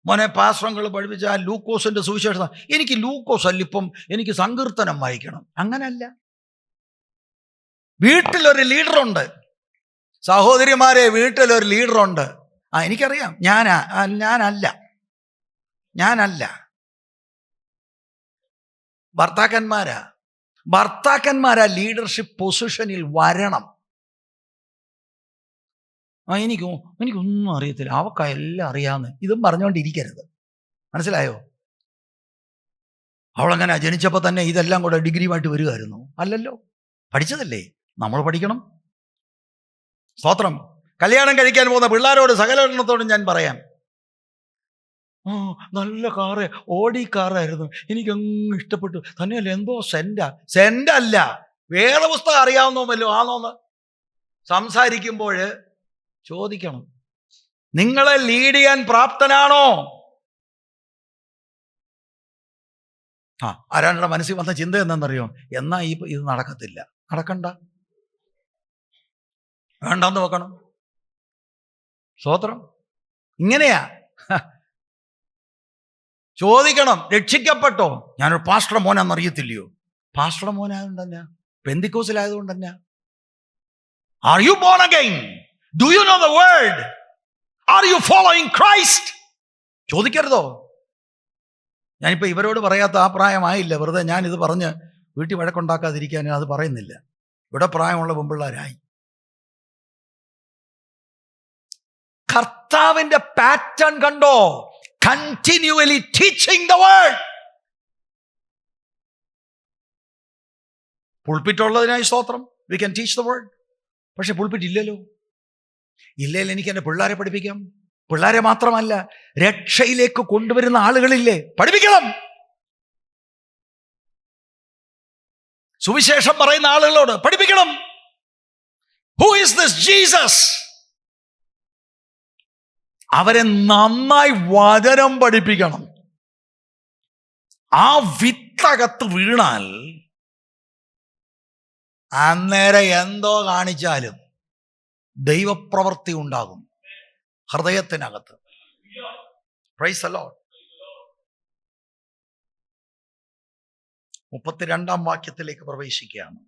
മോനെ, പാസ്റ്ററങ്ങൾ പഠിപ്പിച്ച ആ ലൂക്കോസിന്റെ സുവിശേഷം, എനിക്ക് ലൂക്കോസ് അല്ല, ഇപ്പം എനിക്ക് സങ്കീർത്തനം വായിക്കണം. അങ്ങനല്ല. വീട്ടിലൊരു ലീഡറുണ്ട്. സഹോദരിമാരെ, വീട്ടിലൊരു ലീഡറുണ്ട്. എനിക്കറിയാം. ഞാനല്ല. ഭർത്താക്കന്മാരാ ലീഡർഷിപ്പ് പൊസിഷനിൽ വരണം. എനിക്കൊന്നും അറിയത്തില്ല, അവക്കെല്ലാം അറിയാമെന്ന് ഇതും പറഞ്ഞുകൊണ്ടിരിക്കരുത്. മനസ്സിലായോ? അവളങ്ങനെ ജനിച്ചപ്പോൾ തന്നെ ഇതെല്ലാം കൂടെ ഡിഗ്രിയുമായിട്ട് വരികയായിരുന്നു? അല്ലല്ലോ. പഠിച്ചതല്ലേ. നമ്മൾ പഠിക്കണം. സ്തോത്രം. കല്യാണം കഴിക്കാൻ പോകുന്ന പിള്ളേരോട്, സകലത്തോടും ഞാൻ പറയാം, നല്ല കാറ്, ഓടി കാറായിരുന്നു, എനിക്കങ്ങ് ഇഷ്ടപ്പെട്ടു. തന്നെയല്ല, എന്തോ സെന്റല്ല, വേദപുസ്തകം അറിയാവുന്നോമല്ലോ ആണോന്ന് സംസാരിക്കുമ്പോൾ ചോദിക്കണം, നിങ്ങളെ ലീഡ് ചെയ്യാൻ പ്രാപ്തനാണോ? ആരാളുടെ മനസ്സിൽ വന്ന ചിന്ത എന്താണെന്നറിയോ? എന്നാ ഇത് നടക്കത്തില്ല. നടക്കണ്ട, വേണ്ടെന്ന് വെക്കണം. സ്തോത്രം. ഇങ്ങനെയാ ചോദിക്കണം, രക്ഷിക്കപ്പെട്ടോ? ഞാനൊരു പാസ്റ്റർ മോനാന്നറിയത്തില്ലയോ? പാസ്റ്റർ മോനായതുകൊണ്ട് തന്നെ, പെന്തിക്കോസിലായതുകൊണ്ട് തന്നെ. Are you born again? Do you know the word? Are you following Christ? ചോദിക്കരുതോ? ഞാനിപ്പോൾ ഇവരോട് പറയാത്ത ആ പ്രായമായില്ല. വെറുതെ ഞാനിത് പറഞ്ഞ് വീട്ടിൽ വഴക്കുണ്ടാക്കാതിരിക്കാൻ അത് പറയുന്നില്ല. ഇവിടെ പ്രായമുള്ള പെമ്പിള്ളാരായി. കർത്താവിന്റെ പാറ്റേൺ കണ്ടോ? Continually teaching the word. Pulpit ഉള്ളതിനായി സ്തോത്രം, we can teach the word. പക്ഷെ പുൾപിറ്റ് ഇല്ലല്ലോ. ഇല്ലെങ്കിൽ എനിക്ക് എൻ്റെ പിള്ളേരെ പഠിപ്പിക്കാം. പിള്ളേരെ മാത്രമല്ല, രക്ഷയിലേക്ക് കൊണ്ടുവരുന്ന ആളുകളില്ലേ, പഠിപ്പിക്കണം. സുവിശേഷം പറയുന്ന ആളുകളോട് പഠിപ്പിക്കണം. Who is this Jesus? അവരെ നന്നായി വചനം പഠിപ്പിക്കണം. ആ വിത്തകത്ത് വീണാൽ അന്നേരം എന്തോ കാണിച്ചാലും ദൈവപ്രവൃത്തി ഉണ്ടാകും ഹൃദയത്തിനകത്ത്. Praise the Lord. 32 വാക്യത്തിലേക്ക് പ്രവേശിക്കുകയാണ്.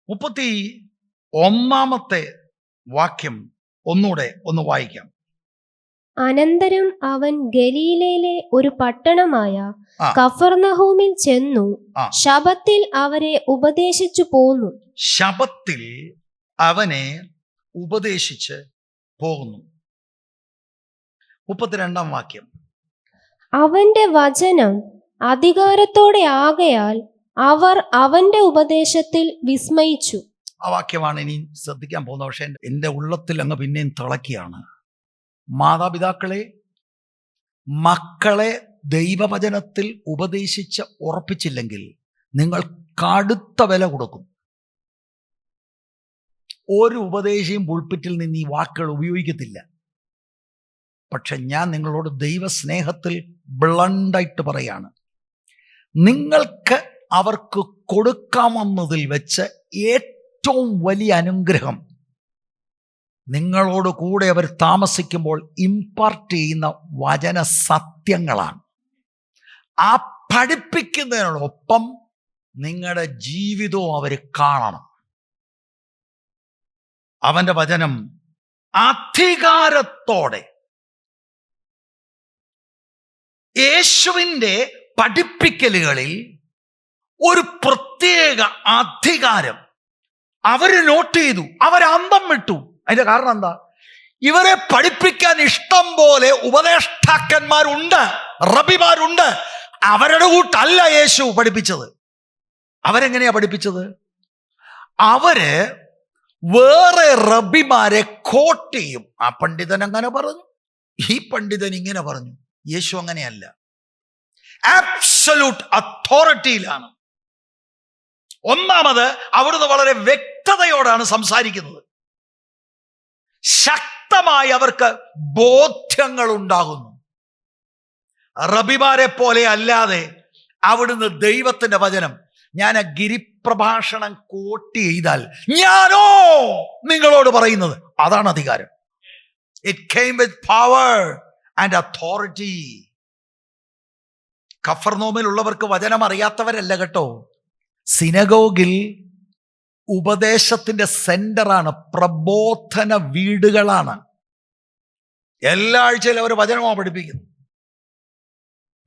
31 വാക്യം ഒന്നുകൂടെ ഒന്ന് വായിക്കാം. അനന്തരം അവൻ ഗലീലയിലെ ഒരു പട്ടണമായ കഫർനഹൂമിൽ ചെന്നു ശബ്ബത്തിൽ അവരെ ഉപദേശിച്ചു പോന്നു. ശബ്ബത്തിൽ അവനെ ഉപദേശിച്ച് പോകുന്നു. 32 വാക്യം. അവന്റെ വചനം അധികാരത്തോടെ ആകയാൽ അവർ അവന്റെ ഉപദേശത്തിൽ വിസ്മയിച്ചു. ആ വാക്യമാണ് ഇനി ശ്രദ്ധിക്കാൻ പോകുന്നത്. പക്ഷെ എൻ്റെ ഉള്ളത്തിൽ അങ്ങ് പിന്നെയും തിളക്കിയാണ്. മാതാപിതാക്കളെ, മക്കളെ ദൈവവചനത്തിൽ ഉപദേശിച്ച് ഉറപ്പിച്ചില്ലെങ്കിൽ നിങ്ങൾ കടുത്ത വില കൊടുക്കും. ഒരു ഉപദേശിയും പുൾപിറ്റിൽ നിന്ന് ഈ വാക്കുകൾ ഉപയോഗിക്കത്തില്ല. പക്ഷെ ഞാൻ നിങ്ങളോട് ദൈവസ്നേഹത്തിൽ ബ്ലണ്ടായിട്ട് പറയാണ്, നിങ്ങൾക്ക് അവർക്ക് കൊടുക്കാമെന്നതിൽ വെച്ച് ഏറ്റവും വലിയ അനുഗ്രഹം നിങ്ങളോട് കൂടെ അവർ താമസിക്കുമ്പോൾ ഇമ്പാർട്ട് ചെയ്യുന്ന വചന സത്യങ്ങളാണ്. ആ പഠിപ്പിക്കുന്നതിനോടൊപ്പം നിങ്ങളുടെ ജീവിതവും അവർ കാണണം. അവന്റെ വചനം അധികാരത്തോടെ, യേശുവിൻ്റെ പഠിപ്പിക്കലുകളിൽ ഒരു പ്രത്യേക അധികാരം അവര് നോട്ട് ചെയ്തു. അവരന്തം വിട്ടു. അതിന്റെ കാരണം എന്താ? ഇവരെ പഠിപ്പിക്കാൻ ഇഷ്ടം പോലെ ഉപദേഷ്ടാക്കന്മാരുണ്ട്, റബിമാരുണ്ട്. അവരുടെ കൂട്ടല്ല യേശു പഠിപ്പിച്ചത്. അവരെങ്ങനെയാ പഠിപ്പിച്ചത്? അവര് വേറെ റബിമാരെ കോട്ട് ചെയ്യും. ആ പണ്ഡിതൻ അങ്ങനെ പറഞ്ഞു, ഈ പണ്ഡിതൻ ഇങ്ങനെ പറഞ്ഞു. യേശു അങ്ങനെയല്ല, ആബ്സല്യൂട്ട് അതോറിറ്റിയിലാണ്. ഒന്നാമത് അവിടുന്ന് വളരെ വ്യക്തതയോടാണ് സംസാരിക്കുന്നത്. ശക്തമായി അവർക്ക് ബോധ്യങ്ങൾ ഉണ്ടാകുന്നു. റബിമാരെ പോലെ അല്ലാതെ അവിടുന്ന് ദൈവത്തിന്റെ വചനം, ഞാൻ ആ ഗിരിപ്രഭാഷണം കോട്ട് ചെയ്താൽ ഞാനോ നിങ്ങളോട് പറയുന്നത്, അതാണ് അധികാരം. It came with power and authority. കഫർനഹൂമിലുള്ളവർക്ക് വചനം അറിയാത്തവരല്ല കേട്ടോ. സിനഗോഗിൽ ഉപദേശത്തിന്റെ സെന്ററാണ്, പ്രബോധന വീടുകളാണ്. എല്ലാ ആഴ്ചയിലും അവർ വചനമാണ് പഠിപ്പിക്കുന്നത്.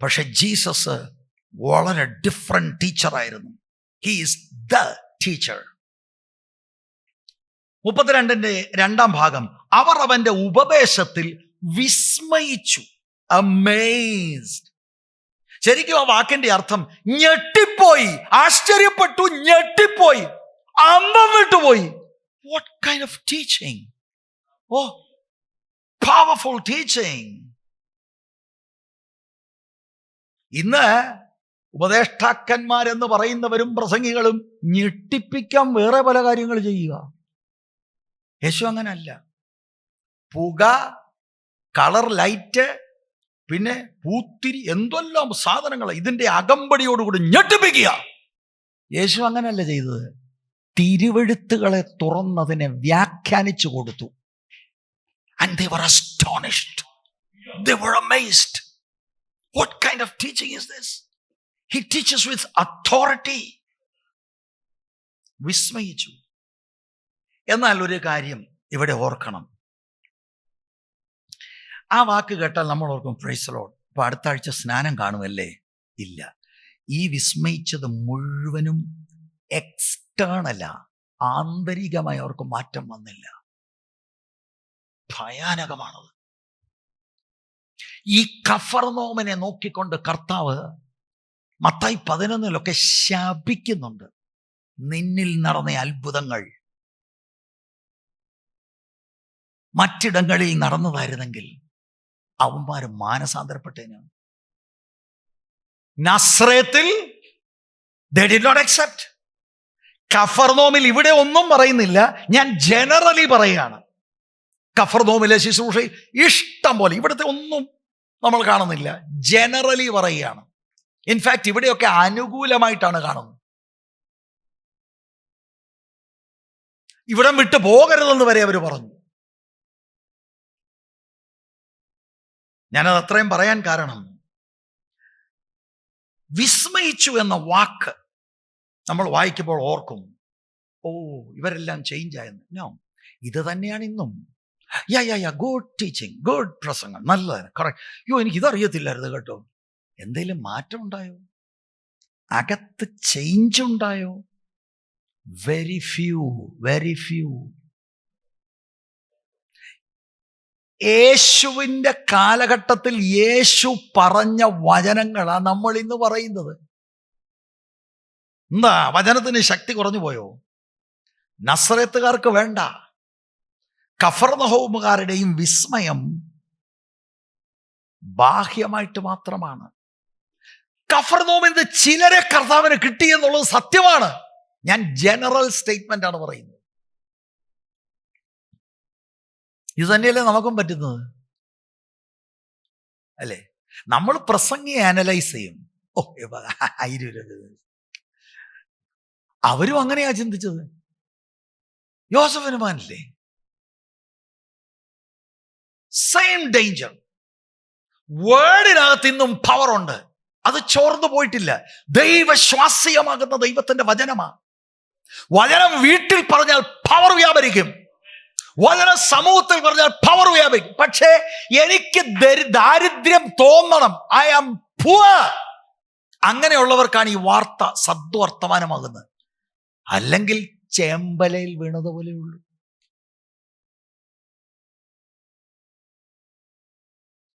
പക്ഷെ ജീസസ് വളരെ ഡിഫറെന്റ് ടീച്ചറായിരുന്നു. He is the teacher. 32 അവർ അവന്റെ ഉപദേശത്തിൽ വിസ്മയിച്ചു. അമേസ്ഡ്. ശരിക്കും ആ വാക്കിന്റെ അർത്ഥം ഞെട്ടിപ്പോയി, ആശ്ചര്യപ്പെട്ടു, ഞെട്ടിപ്പോയി, അന്തം വിട്ടുപോയി. What kind of teaching! Oh, powerful teaching. ഇന്ന് ഉപദേഷ്ടാക്കന്മാരെന്ന് പറയുന്നവരും പ്രസംഗികളും ഞെട്ടിപ്പിക്കാൻ വേറെ പല കാര്യങ്ങൾ ചെയ്യുക. യേശു അങ്ങനല്ല. പുക, കളർ ലൈറ്റ്, പിന്നെ പൂത്തിരി, എന്തെല്ലാം സാധനങ്ങൾ ഇതിന്റെ അകമ്പടിയോടുകൂടി ഞെട്ടിപ്പിക്കുക. യേശു അങ്ങനല്ല ചെയ്തത്. തിരുവെഴുത്തുകളെ തുറന്നതിനെ വ്യാഖ്യാനിച്ചു കൊടുത്തു. And they were astonished. They were amazed. What kind of teaching is this? He teaches with authority. വിസ്മയിച്ചു. എന്നാൽ ഒരു കാര്യം ഇവിടെ ഓർക്കണം. ആ വാക്ക് കേട്ടാൽ നമ്മൾ ഓർക്കും പ്രൈസ് ദി ലോർഡ്, അപ്പൊ അടുത്ത ആഴ്ച സ്നാനം കാണുമല്ലേ? ഇല്ല. ഈ വിസ്മയിച്ചത് മുഴുവനും എക്സ്റ്റേണലാ, ആന്തരികമായി അവർക്ക് മാറ്റം വന്നില്ല. ഭയാനകമാണത്. ഈ കഫർനൗമിനെ നോക്കിക്കൊണ്ട് കർത്താവ് മത്തായി 11 ശപിക്കുന്നുണ്ട്. നിന്നിൽ നടന്ന അത്ഭുതങ്ങൾ മറ്റിടങ്ങളിൽ നടന്നതായിരുന്നെങ്കിൽ അവന്മാര് മാനസാന്തരപ്പെട്ടേന്. നസ്രേത്തിൽ they did not accept. കഫർനൗമിൽ ഇവിടെ ഒന്നും പറയുന്നില്ല, ഞാൻ ജനറലി പറയുകയാണ്. കഫർനൗമിലെ ശുശ്രൂഷയിൽ ഇഷ്ടം പോലെ, ഇവിടുത്തെ ഒന്നും നമ്മൾ കാണുന്നില്ല, ജനറലി പറയുകയാണ്. ഇൻഫാക്ട് ഇവിടെയൊക്കെ അനുകൂലമായിട്ടാണ് കാണുന്നത്. ഇവിടം വിട്ടു പോകരുതെന്ന് വരെ അവർ പറഞ്ഞു. ഞാനത് അത്രയും പറയാൻ കാരണം, വിസ്മയിച്ചു എന്ന വാക്ക് നമ്മൾ വായിക്കുമ്പോൾ ഓർക്കും, ഓ ഇവരെല്ലാം ചേഞ്ച് ആയെന്ന്. നോ, ഇത് തന്നെയാണ് ഇന്നും. ഗുഡ് ടീച്ചിങ്, ഗുഡ് പ്രസംഗം, നല്ലതാണ്, കറക്റ്റ്. എനിക്കിതറിയത്തില്ലായിരുന്നു കേട്ടോ. എന്തെങ്കിലും മാറ്റം ഉണ്ടായോ? അകത്ത് ചേഞ്ച് ഉണ്ടായോ? Very few, very few. യേശുവിൻ്റെ കാലഘട്ടത്തിൽ യേശു പറഞ്ഞ വചനങ്ങളാണ് നമ്മൾ ഇന്ന് പറയുന്നത്. എന്താ വചനത്തിന് ശക്തി കുറഞ്ഞു പോയോ? നസ്രേത്തുകാർക്ക് വേണ്ട. കഫർനഹൂമുകാരുടെയും വിസ്മയം ബാഹ്യമായിട്ട് മാത്രമാണ്. കഫർനഹൂമിൽ നിന്ന് ചിലരെ കർത്താവിന് കിട്ടിയെന്നുള്ളത് സത്യമാണ്. ഞാൻ ജനറൽ സ്റ്റേറ്റ്മെന്റ് ആണ് പറയുന്നത്. ഇത് തന്നെയല്ലേ നമുക്കും പറ്റുന്നത്, അല്ലേ? നമ്മൾ പ്രസംഗിയെ അനലൈസ് ചെയ്യും. ഓ 1000 രൂപ. അവരും അങ്ങനെയാ ചിന്തിച്ചത്. യോസഫിന് മാനില്ലേ? Same danger. വേർഡിനകത്ത് ഇന്നും പവർ ഉണ്ട്, അത് ചോർന്നു പോയിട്ടില്ല. ദൈവശ്വാസീയമാകുന്ന ദൈവത്തിന്റെ വചനമാണ്. വചനം വീട്ടിൽ പറഞ്ഞാൽ പവർ വ്യാപരിക്കും, വചന സമൂഹത്തിൽ പറഞ്ഞാൽ പവർ വ്യാപരിക്കും. പക്ഷേ എനിക്ക് ദാരിദ്ര്യം തോന്നണം, ഐ ആം പുവർ. അങ്ങനെയുള്ളവർക്കാണ് ഈ വാർത്ത സദ്വർത്തമാനമാകുന്നത്. അല്ലെങ്കിൽ ചേമ്പലയിൽ വീണതുപോലെയുള്ളൂ.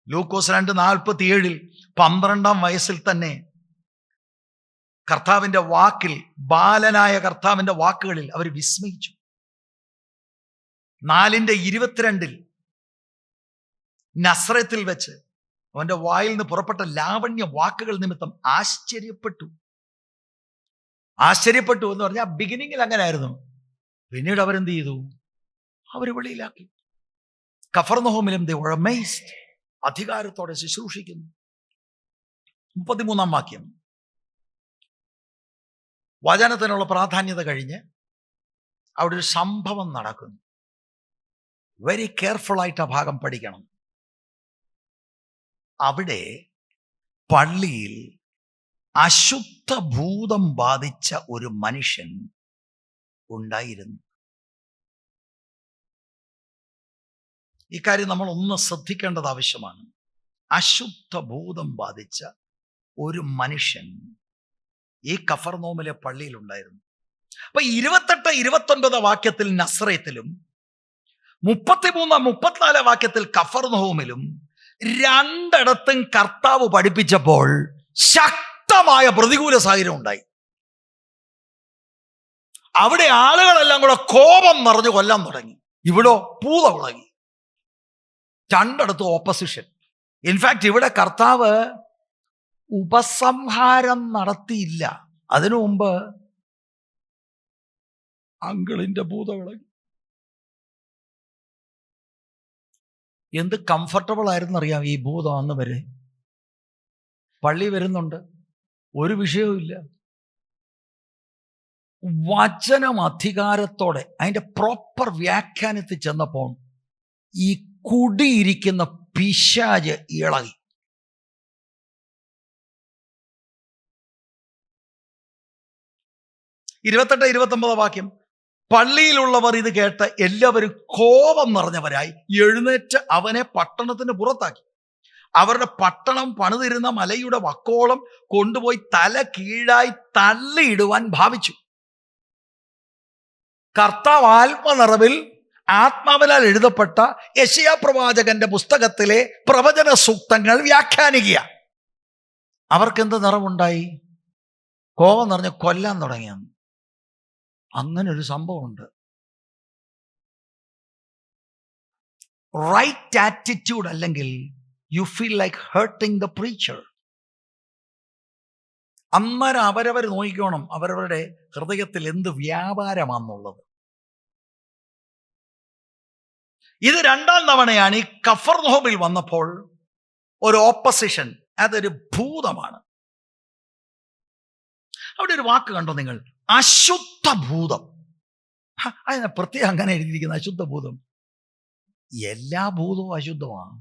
ലൂക്കോസ് 2:47 12-ാം വയസ്സിൽ തന്നെ കർത്താവിന്റെ വാക്കിൽ, ബാലനായ കർത്താവിന്റെ വാക്കുകളിൽ അവർ വിസ്മയിച്ചു. 4:22 നസ്രത്തിൽ വെച്ച് അവന്റെ വായിൽ നിന്ന് പുറപ്പെട്ട ലാവണ്യ വാക്കുകൾ നിമിത്തം ആശ്ചര്യപ്പെട്ടു. ആശ്ചര്യപ്പെട്ടു എന്ന് പറഞ്ഞാൽ ബിഗിനിങ്ങിൽ അങ്ങനെ ആയിരുന്നു. പിന്നീട് അവരെന്ത് ചെയ്തു? അവർ വെളിയിലാക്കി. കഫർനഹൂമിലും they were amazed. അധികാരത്തോടെ ശുശ്രൂഷിക്കുന്നു. 33-ാം വാക്യം. വചനത്തിനുള്ള പ്രാധാന്യത കഴിഞ്ഞ് അവിടെ ഒരു സംഭവം നടക്കുന്നു. വെരി കെയർഫുൾ ആയിട്ട് ആ ഭാഗം പഠിക്കണം. അവിടെ പള്ളിയിൽ അശുദ്ധ ഭൂതം ബാധിച്ച ഒരു മനുഷ്യൻ ഉണ്ടായിരുന്നു. ഇക്കാര്യം നമ്മൾ ഒന്ന് ശ്രദ്ധിക്കേണ്ടത് ആവശ്യമാണ്. അശുദ്ധ ഭൂതം ബാധിച്ച ഒരു മനുഷ്യൻ ഈ കഫർനഹൂമിലെ പള്ളിയിൽ ഉണ്ടായിരുന്നു. അപ്പൊ 28-29 വാക്യത്തിൽ നസ്രേത്തിലും 33-34 വാക്യത്തിൽ കഫർനഹൂമിലും രണ്ടിടത്തും കർത്താവ് പഠിപ്പിച്ചപ്പോൾ ശക്തമായ പ്രതികൂല സാഹചര്യം ഉണ്ടായി. അവിടെ ആളുകളെല്ലാം കൂടെ കോപം നിറഞ്ഞു കൊല്ലാൻ തുടങ്ങി. ഇവിടെ പൂത ഉളകി. രണ്ടിടത്തും ഓപ്പോസിഷൻ. ഇൻഫാക്ട് ഇവിടെ കർത്താവ് ഉപസംഹാരം നടത്തിയില്ല. അതിനു മുമ്പ് അങ്കിളിന്റെ ഭൂതം ഇളകി. എന്ത് കംഫർട്ടബിൾ ആയിരുന്നു അറിയാം ഈ ഭൂതം അന്ന് വരെ. പള്ളി വരുന്നുണ്ട്, ഒരു വിഷയവും ഇല്ല. വചനം അധികാരത്തോടെ അതിന്റെ പ്രോപ്പർ വ്യാഖ്യാനത്തിൽ ചെന്നപ്പോൾ ഈ കുടിയിരിക്കുന്ന പിശാച് ഇളകി. ഇരുപത്തെട്ട് 29 വാക്യം. പള്ളിയിലുള്ളവർ ഇത് കേട്ട് എല്ലാവരും കോപം നിറഞ്ഞവരായി എഴുന്നേറ്റ് അവനെ പട്ടണത്തിന് പുറത്താക്കി. അവരുടെ പട്ടണം പണിതിരുന്ന മലയുടെ വക്കോളം കൊണ്ടുപോയി തല കീഴായി തള്ളിയിടുവാൻ ഭാവിച്ചു. കർത്താവ് ആത്മനിറവിൽ ആത്മാവിനാൽ എഴുതപ്പെട്ട യെശയ്യാ പ്രവാചകന്റെ പുസ്തകത്തിലെ പ്രവചന സൂക്തങ്ങൾ വ്യാഖ്യാനിക്കുക. അവർക്കെന്ത് നിറവുണ്ടായി? കോപം നിറഞ്ഞ് കൊല്ലാൻ തുടങ്ങിയെന്ന്. അങ്ങനൊരു സംഭവമുണ്ട്. റൈറ്റ് ആറ്റിറ്റ്യൂഡ് അല്ലെങ്കിൽ you feel like hurting the preacher. അന്നേരം അവരവർ നോക്കിക്കോണം അവരവരുടെ ഹൃദയത്തിൽ എന്ത് വ്യാപാരമാണെന്നുള്ളത്. ഇത് 2ാം തവണയാണ് ഈ കഫർനഹൂമിൽ വന്നപ്പോൾ ഒരു ഓപ്പോസിഷൻ. അതൊരു ഭൂതമാണ്. അവിടെ ഒരു വാക്ക് കണ്ടോ നിങ്ങൾ? അശുദ്ധ ഭൂതം. അതിനെ പ്രത്യേകം അങ്ങനെ എഴുതിയിരിക്കുന്ന അശുദ്ധ ഭൂതം. എല്ലാ ഭൂതവും അശുദ്ധമാണ്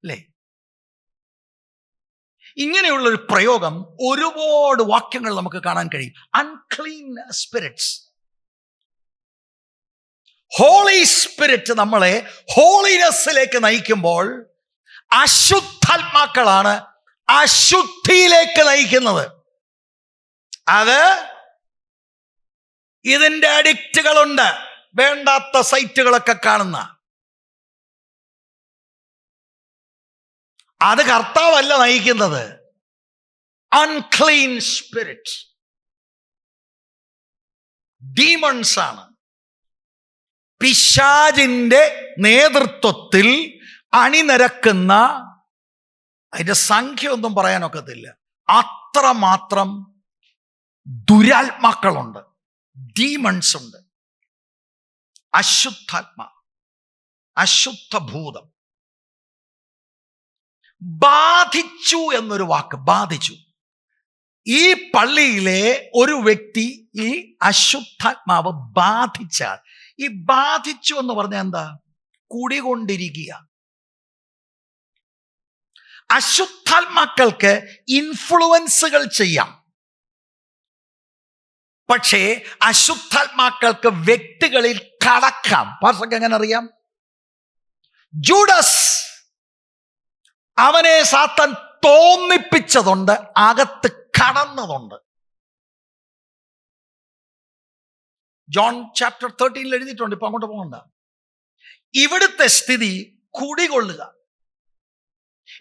അല്ലേ? ഇങ്ങനെയുള്ളൊരു പ്രയോഗം ഒരുപാട് വാക്യങ്ങൾ നമുക്ക് കാണാൻ കഴിയും. Unclean spirits. ഹോളി സ്പിരിറ്റ് നമ്മളെ ഹോളിനെസ്സിലേക്ക് നയിക്കുമ്പോൾ അശുദ്ധാത്മാക്കളാണ് അശുദ്ധിയിലേക്ക് നയിക്കുന്നത്. അത് ഇതിന്റെ അഡിക്റ്റുകളുണ്ട്, വേണ്ടാത്ത സൈറ്റുകളൊക്കെ കാണുന്ന. അത് കർത്താവല്ല നയിക്കുന്നത്, അൺക്ലീൻ സ്പിരിറ്റ്, ഡീമൺസ് ആണ്. പിശാചിന്റെ നേതൃത്വത്തിൽ അണിനിരക്കുന്ന, അതിന്റെ സംഖ്യ ഒന്നും പറയാനൊക്കത്തില്ല, അത്രമാത്രം ദുരാത്മാക്കളുണ്ട്, ഡീമൺസ് ഉണ്ട്. അശുദ്ധാത്മാ, അശുദ്ധ ഭൂതം. ബാധിച്ചു എന്നൊരു വാക്ക്, ബാധിച്ചു. ഈ പള്ളിയിലെ ഒരു വ്യക്തി ഈ അശുദ്ധാത്മാവ് ബാധിച്ചാൽ, ഈ ബാധിച്ചു എന്ന് പറഞ്ഞാൽ എന്താ? കുടികൊണ്ടിരിക്കുക. അശുദ്ധാത്മാക്കൾക്ക് ഇൻഫ്ലുവൻസുകൾ ചെയ്യാം, പക്ഷേ അശുദ്ധാത്മാക്കൾക്ക് വ്യക്തികളിൽ കടക്കാം. പാസ്റ്റർക്ക് എങ്ങനെ അറിയാം? ജൂഡസ്, അവനെ സാത്താൻ തോന്നിപ്പിച്ചതുണ്ട്, അകത്ത് കടന്നതുണ്ട്. ജോൺ ചാപ്റ്റർ 13 എഴുതിയിട്ടുണ്ട്, ഇപ്പൊ അങ്ങോട്ട് പോകണ്ട. ഇവിടുത്തെ സ്ഥിതി കുടികൊള്ളുക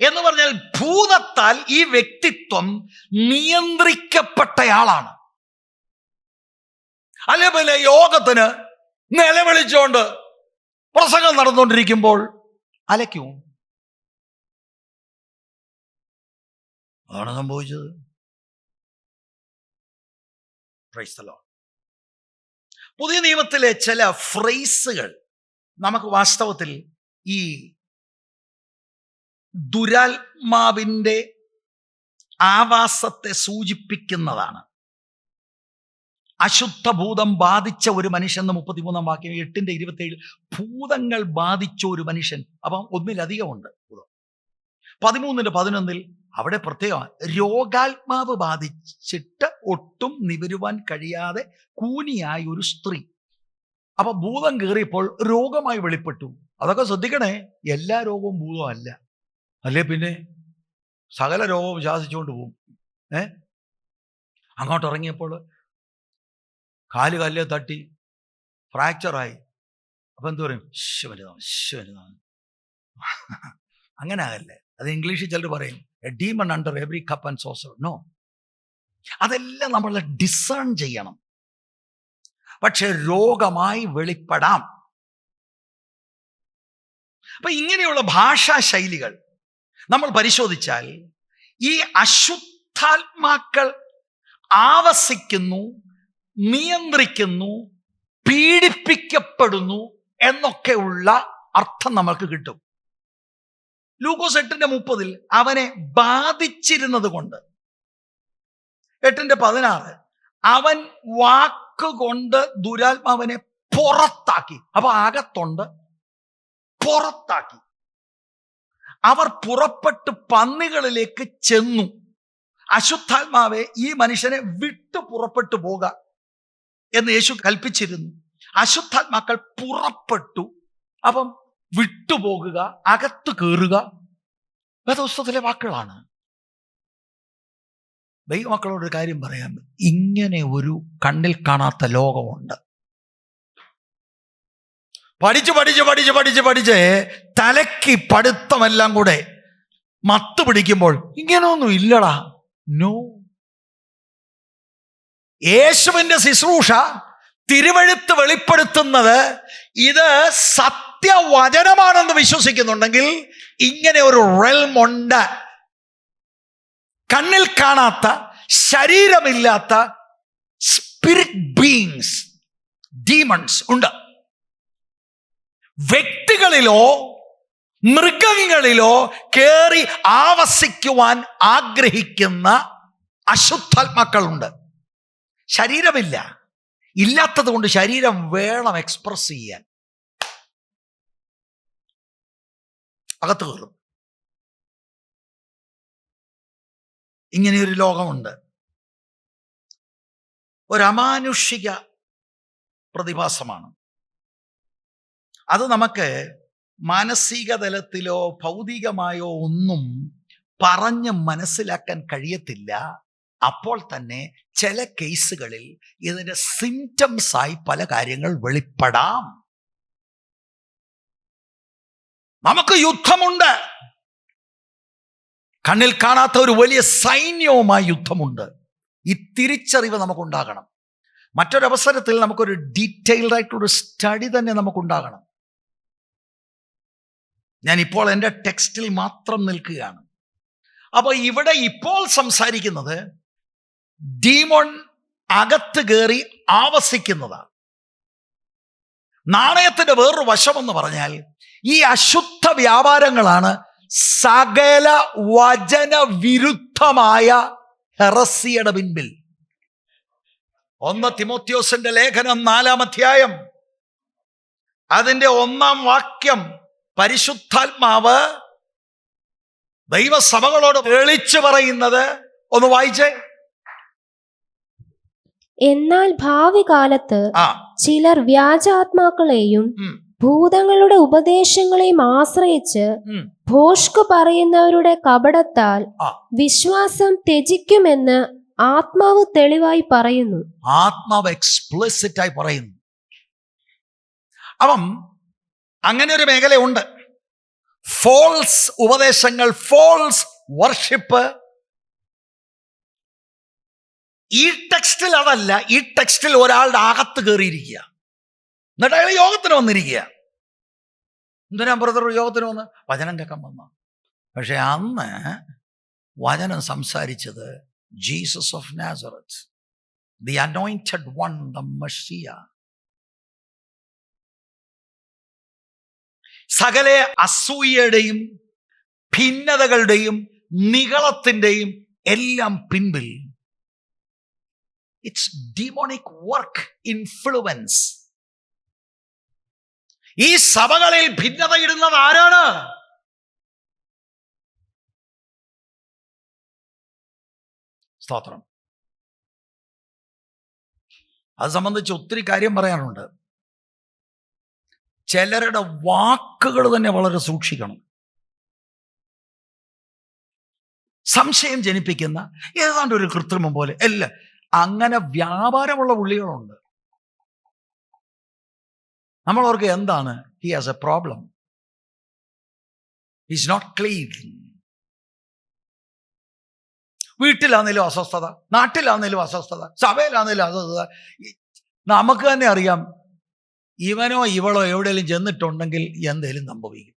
എന്ന് പറഞ്ഞാൽ ഭൂതത്താൽ ഈ വ്യക്തിത്വം നിയന്ത്രിക്കപ്പെട്ടയാളാണ്. അല്ലെ പിന്നെ യോഗത്തിന് നിലവിളിച്ചുകൊണ്ട് പ്രസംഗം നടന്നുകൊണ്ടിരിക്കുമ്പോൾ അലയ്ക്കും. അതാണ് സംഭവിച്ചത്. Praise the Lord. പുതിയ നിയമത്തിലെ ചില ഫ്രേസുകൾ നമുക്ക് വാസ്തവത്തിൽ ഈ ദുരാത്മാവിൻ്റെ ആവാസത്തെ സൂചിപ്പിക്കുന്നതാണ്. അശുദ്ധ ഭൂതം ബാധിച്ച ഒരു മനുഷ്യൻ എന്ന് 33-ാം വാക്യം, 8:27 ഭൂതങ്ങൾ ബാധിച്ച ഒരു മനുഷ്യൻ. അപ്പം ഒന്നിലധികമുണ്ട് ഭൂതം. 13:11 അവിടെ പ്രത്യേകം രോഗാത്മാവ് ബാധിച്ചിട്ട് ഒട്ടും നിവരുവാൻ കഴിയാതെ കൂനിയായ ഒരു സ്ത്രീ. അപ്പൊ ഭൂതം കയറിയപ്പോൾ രോഗമായി വെളിപ്പെട്ടു. അതൊക്കെ ശ്രദ്ധിക്കണേ, എല്ലാ രോഗവും ഭൂതമല്ല. അല്ലേ പിന്നെ സകല രോഗവും ശാസിച്ചുകൊണ്ട് പോകും. അങ്ങോട്ട് ഇറങ്ങിയപ്പോൾ കാല് കല്ല് തട്ടി ഫ്രാക്ചറായി. അപ്പൊ എന്തു പറയും? അങ്ങനെ ആകല്ലേ. അത് ഇംഗ്ലീഷിൽ ചിലർ പറയും a demon under every cup and saucer. No, അതെല്ലാം നമ്മൾ ഡിസേൺ ചെയ്യണം. പക്ഷെ രോഗമായി വെളിപ്പെടാം. അപ്പൊ ഇങ്ങനെയുള്ള ഭാഷാ ശൈലികൾ നമ്മൾ പരിശോധിച്ചാൽ ഈ അശുദ്ധാത്മാക്കൾ ആവസിക്കുന്നു, നിയന്ത്രിക്കുന്നു, പീഡിപ്പിക്കപ്പെടുന്നു എന്നൊക്കെയുള്ള അർത്ഥം നമ്മൾക്ക് കിട്ടും. ലൂക്കോസ് 8:30 അവനെ ബാധിച്ചിരുന്നത് കൊണ്ട്, 8:16 അവൻ വാക്കുകൊണ്ട് ദുരാത്മാവിനെ പുറത്താക്കി. അപ്പൊ അകത്തുണ്ട്, പുറത്താക്കി. അവർ പുറപ്പെട്ട് പന്നികളിലേക്ക് ചെന്നു. അശുദ്ധാത്മാവെ, ഈ മനുഷ്യനെ വിട്ടു പുറപ്പെട്ടു പോക എന്ന് യേശു കൽപ്പിച്ചിരുന്നു. അശുദ്ധാത്മാക്കൾ പുറപ്പെട്ടു. അപ്പം വിട്ടുപോകുക, അകത്ത് കയറുക, വേദപുസ്തകത്തിലെ വാക്കുകളാണ്. ദൈവമക്കളോടൊരു കാര്യം പറയാം, ഇങ്ങനെ ഒരു കണ്ണിൽ കാണാത്ത ലോകമുണ്ട്. പഠിച്ച് തലയ്ക്ക് പഠിത്തമെല്ലാം കൂടെ മത്ത് പിടിക്കുമ്പോൾ ഇങ്ങനെയൊന്നും ഇല്ലടാ. നോ. യേശുവിന്റെ ശുശ്രൂഷ, തിരുവെഴുത്ത് വെളിപ്പെടുത്തുന്നത് ഇത് സത്യവചനമാണെന്ന് വിശ്വസിക്കുന്നുണ്ടെങ്കിൽ ഇങ്ങനെ ഒരു റെൽം ഉണ്ട്. കണ്ണിൽ കാണാത്ത, ശരീരമില്ലാത്ത സ്പിരിറ്റ് ബീയിങ്സ്, ഡീമൺസ് ഉണ്ട്. വ്യക്തികളിലോ മൃഗങ്ങളിലോ കയറി ആവസിക്കുവാൻ ആഗ്രഹിക്കുന്ന അശുദ്ധാത്മാക്കളുണ്ട്. ശരീരമില്ല, ഇല്ലാത്തത് കൊണ്ട് ശരീരം വേണം എക്സ്പ്രസ് ചെയ്യാൻ. അകത്ത് കയറും. ഇങ്ങനെയൊരു ലോകമുണ്ട്. ഒരമാനുഷിക പ്രതിഭാസമാണ്. അത് നമുക്ക് മാനസിക തലത്തിലോ ഭൗതികമായോ ഒന്നും പറഞ്ഞ് മനസ്സിലാക്കാൻ കഴിയത്തില്ല. അപ്പോൾ തന്നെ ചില കേസുകളിൽ ഇതിൻ്റെ സിംറ്റംസ് ആയി പല കാര്യങ്ങൾ വെളിപ്പെടാം. നമുക്ക് യുദ്ധമുണ്ട്. കണ്ണിൽ കാണാത്ത ഒരു വലിയ സൈന്യവുമായി യുദ്ധമുണ്ട്. ഈ തിരിച്ചറിവ് നമുക്കുണ്ടാകണം. മറ്റൊരവസരത്തിൽ നമുക്കൊരു ഡീറ്റെയിൽഡ് ആയിട്ടൊരു സ്റ്റഡി തന്നെ നമുക്കുണ്ടാകണം. ഞാനിപ്പോൾ എൻ്റെ ടെക്സ്റ്റിൽ മാത്രം നിൽക്കുകയാണ്. അപ്പോൾ ഇവിടെ ഇപ്പോൾ സംസാരിക്കുന്നത് ഡീമോൺ അകത്ത് കയറി ആവസിക്കുന്നതാണ്. നാണയത്തിന്റെ വേറൊരു വശമെന്ന് പറഞ്ഞാൽ ഈ അശുദ്ധ വ്യാപാരങ്ങളാണ് സകല വചന വിരുദ്ധമായ ഹെറസിയുടെ പിൻപിൽ. 1 തിമോത്തിയോസിന്റെ ലേഖനം 4-ാം അധ്യായം അതിന്റെ 1-ാം വാക്യം പരിശുദ്ധാത്മാവ് ദൈവസഭകളോട് തെളിച്ചു പറയുന്നത് ഒന്ന് വായിച്ചേ. എന്നാൽ ഭാവി കാലത്ത് ചിലർ വ്യാജാത്മാക്കളെയും ഭൂതങ്ങളുടെ ഉപദേശങ്ങളെയും ആശ്രയിച്ച് ഭോഷ്ക് പറയുന്നവരുടെ കപടത്താൽ വിശ്വാസം ത്യജിക്കുമെന്ന് ആത്മാവ് തെളിവായി പറയുന്നു. ആത്മാവ് എക്സ്പ്ലിസിറ്റ് ആയി പറയുന്നു. അപ്പം അങ്ങനെ ഒരു മേഖലയുണ്ട്. ഫോൾസ് ഉപദേശങ്ങൾ, ഫോൾസ് വർഷിപ്പ്. ഈ ടെക്സ്റ്റിൽ അതല്ല. ഈ ടെക്സ്റ്റിൽ ഒരാളുടെ അകത്ത് കയറിയിരിക്കുക, എന്നിട്ട് അയാൾ യോഗത്തിന് വന്നിരിക്കുക. എന്തിനാ ബ്രദർ യോഗത്തിന് വന്ന്? വചനം കേൾക്കാൻ വന്ന. പക്ഷെ അന്ന് വചനം സംസാരിച്ചത് Jesus of നാസറത്ത്, the anointed one, the Messiah. സകല അസൂയയുടെയും ഭിന്നതകളുടെയും നിഗളത്തിൻ്റെയും എല്ലാം പിൻപിൽ ഇറ്റ്സ് ഡീമോണിക് വർക്ക്, ഇൻഫ്ലുവൻസ്. ഈ സഭകളിൽ ഭിന്നത ഇടുന്നത് ആരാണ്? സ്തോത്രം. അത് സംബന്ധിച്ച് ഒത്തിരി കാര്യം പറയാനുണ്ട്. ചിലരുടെ വാക്കുകൾ തന്നെ വളരെ സൂക്ഷിക്കണം. സംശയം ജനിപ്പിക്കുന്ന ഏതാണ്ട് ഒരു കൃത്രിമം പോലെ അല്ല. അങ്ങനെ വ്യാപാരമുള്ള പുള്ളികളുണ്ട്. നമ്മൾ ഓർക്ക് എന്താണ്? He has a problem. He is not clean. വീട്ടിലാണെങ്കിലും അസ്വസ്ഥത, നാട്ടിലാണെങ്കിലും അസ്വസ്ഥത, സഭയിലാണെങ്കിലും അസ്വസ്ഥത. നമുക്ക് തന്നെ അറിയാം, ഇവനോ ഇവളോ എവിടെയെങ്കിലും ചെന്നിട്ടുണ്ടെങ്കിൽ എന്തേലും സംഭവിക്കും.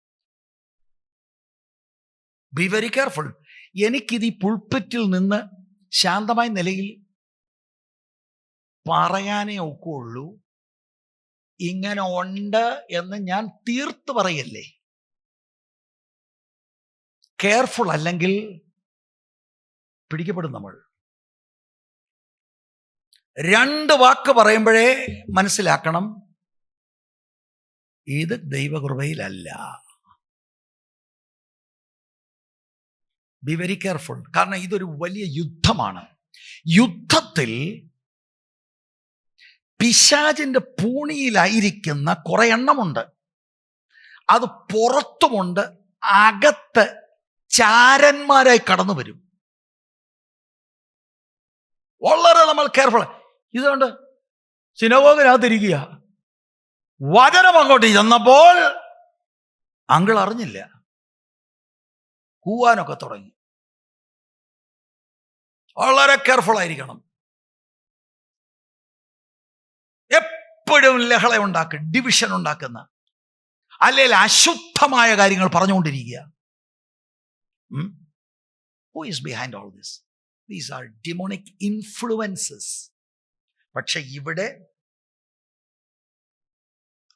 Be very careful. എനിക്കിത് ഈ പുൾപിറ്റിൽ നിന്ന് ശാന്തമായ നിലയിൽ പറയാനേ ഒക്കുള്ളൂ. ഇങ്ങനെ ഉണ്ട് എന്ന് ഞാൻ തീർത്ത് പറയല്ലേ. കെയർഫുൾ അല്ലെങ്കിൽ പിടിക്കപ്പെടും നമ്മൾ. 2 വാക്ക് പറയുമ്പോഴേ മനസ്സിലാക്കണം, ഇത് ദൈവകൃപയിലല്ല. Be very careful. കാരണം ഇതൊരു വലിയ യുദ്ധമാണ്. യുദ്ധത്തിൽ പിശാചിന്റെ പൂണിയിലായിരിക്കുന്ന കുറെ എണ്ണമുണ്ട്. അത് പുറത്തുമുണ്ട്, അകത്ത് ചാരന്മാരായി കടന്നു വരും. വളരെ നമ്മൾ കെയർഫുൾ. ഇതുകൊണ്ട് സിനഗോഗിനകത്തിരിക്കുക, വചനം അങ്ങോട്ട് ചെന്നപ്പോൾ അങ്കിൾ അറിഞ്ഞില്ല, കൂവാനൊക്കെ തുടങ്ങി. വളരെ കെയർഫുൾ ആയിരിക്കണം. എപ്പോഴും ലഹള ഉണ്ടാക്കുക, ഡിവിഷൻ ഉണ്ടാക്കുന്ന, അല്ലെങ്കിൽ അശുദ്ധമായ കാര്യങ്ങൾ പറഞ്ഞുകൊണ്ടിരിക്കുക. Who is behind all this? These are demonic influences. പക്ഷെ ഇവിടെ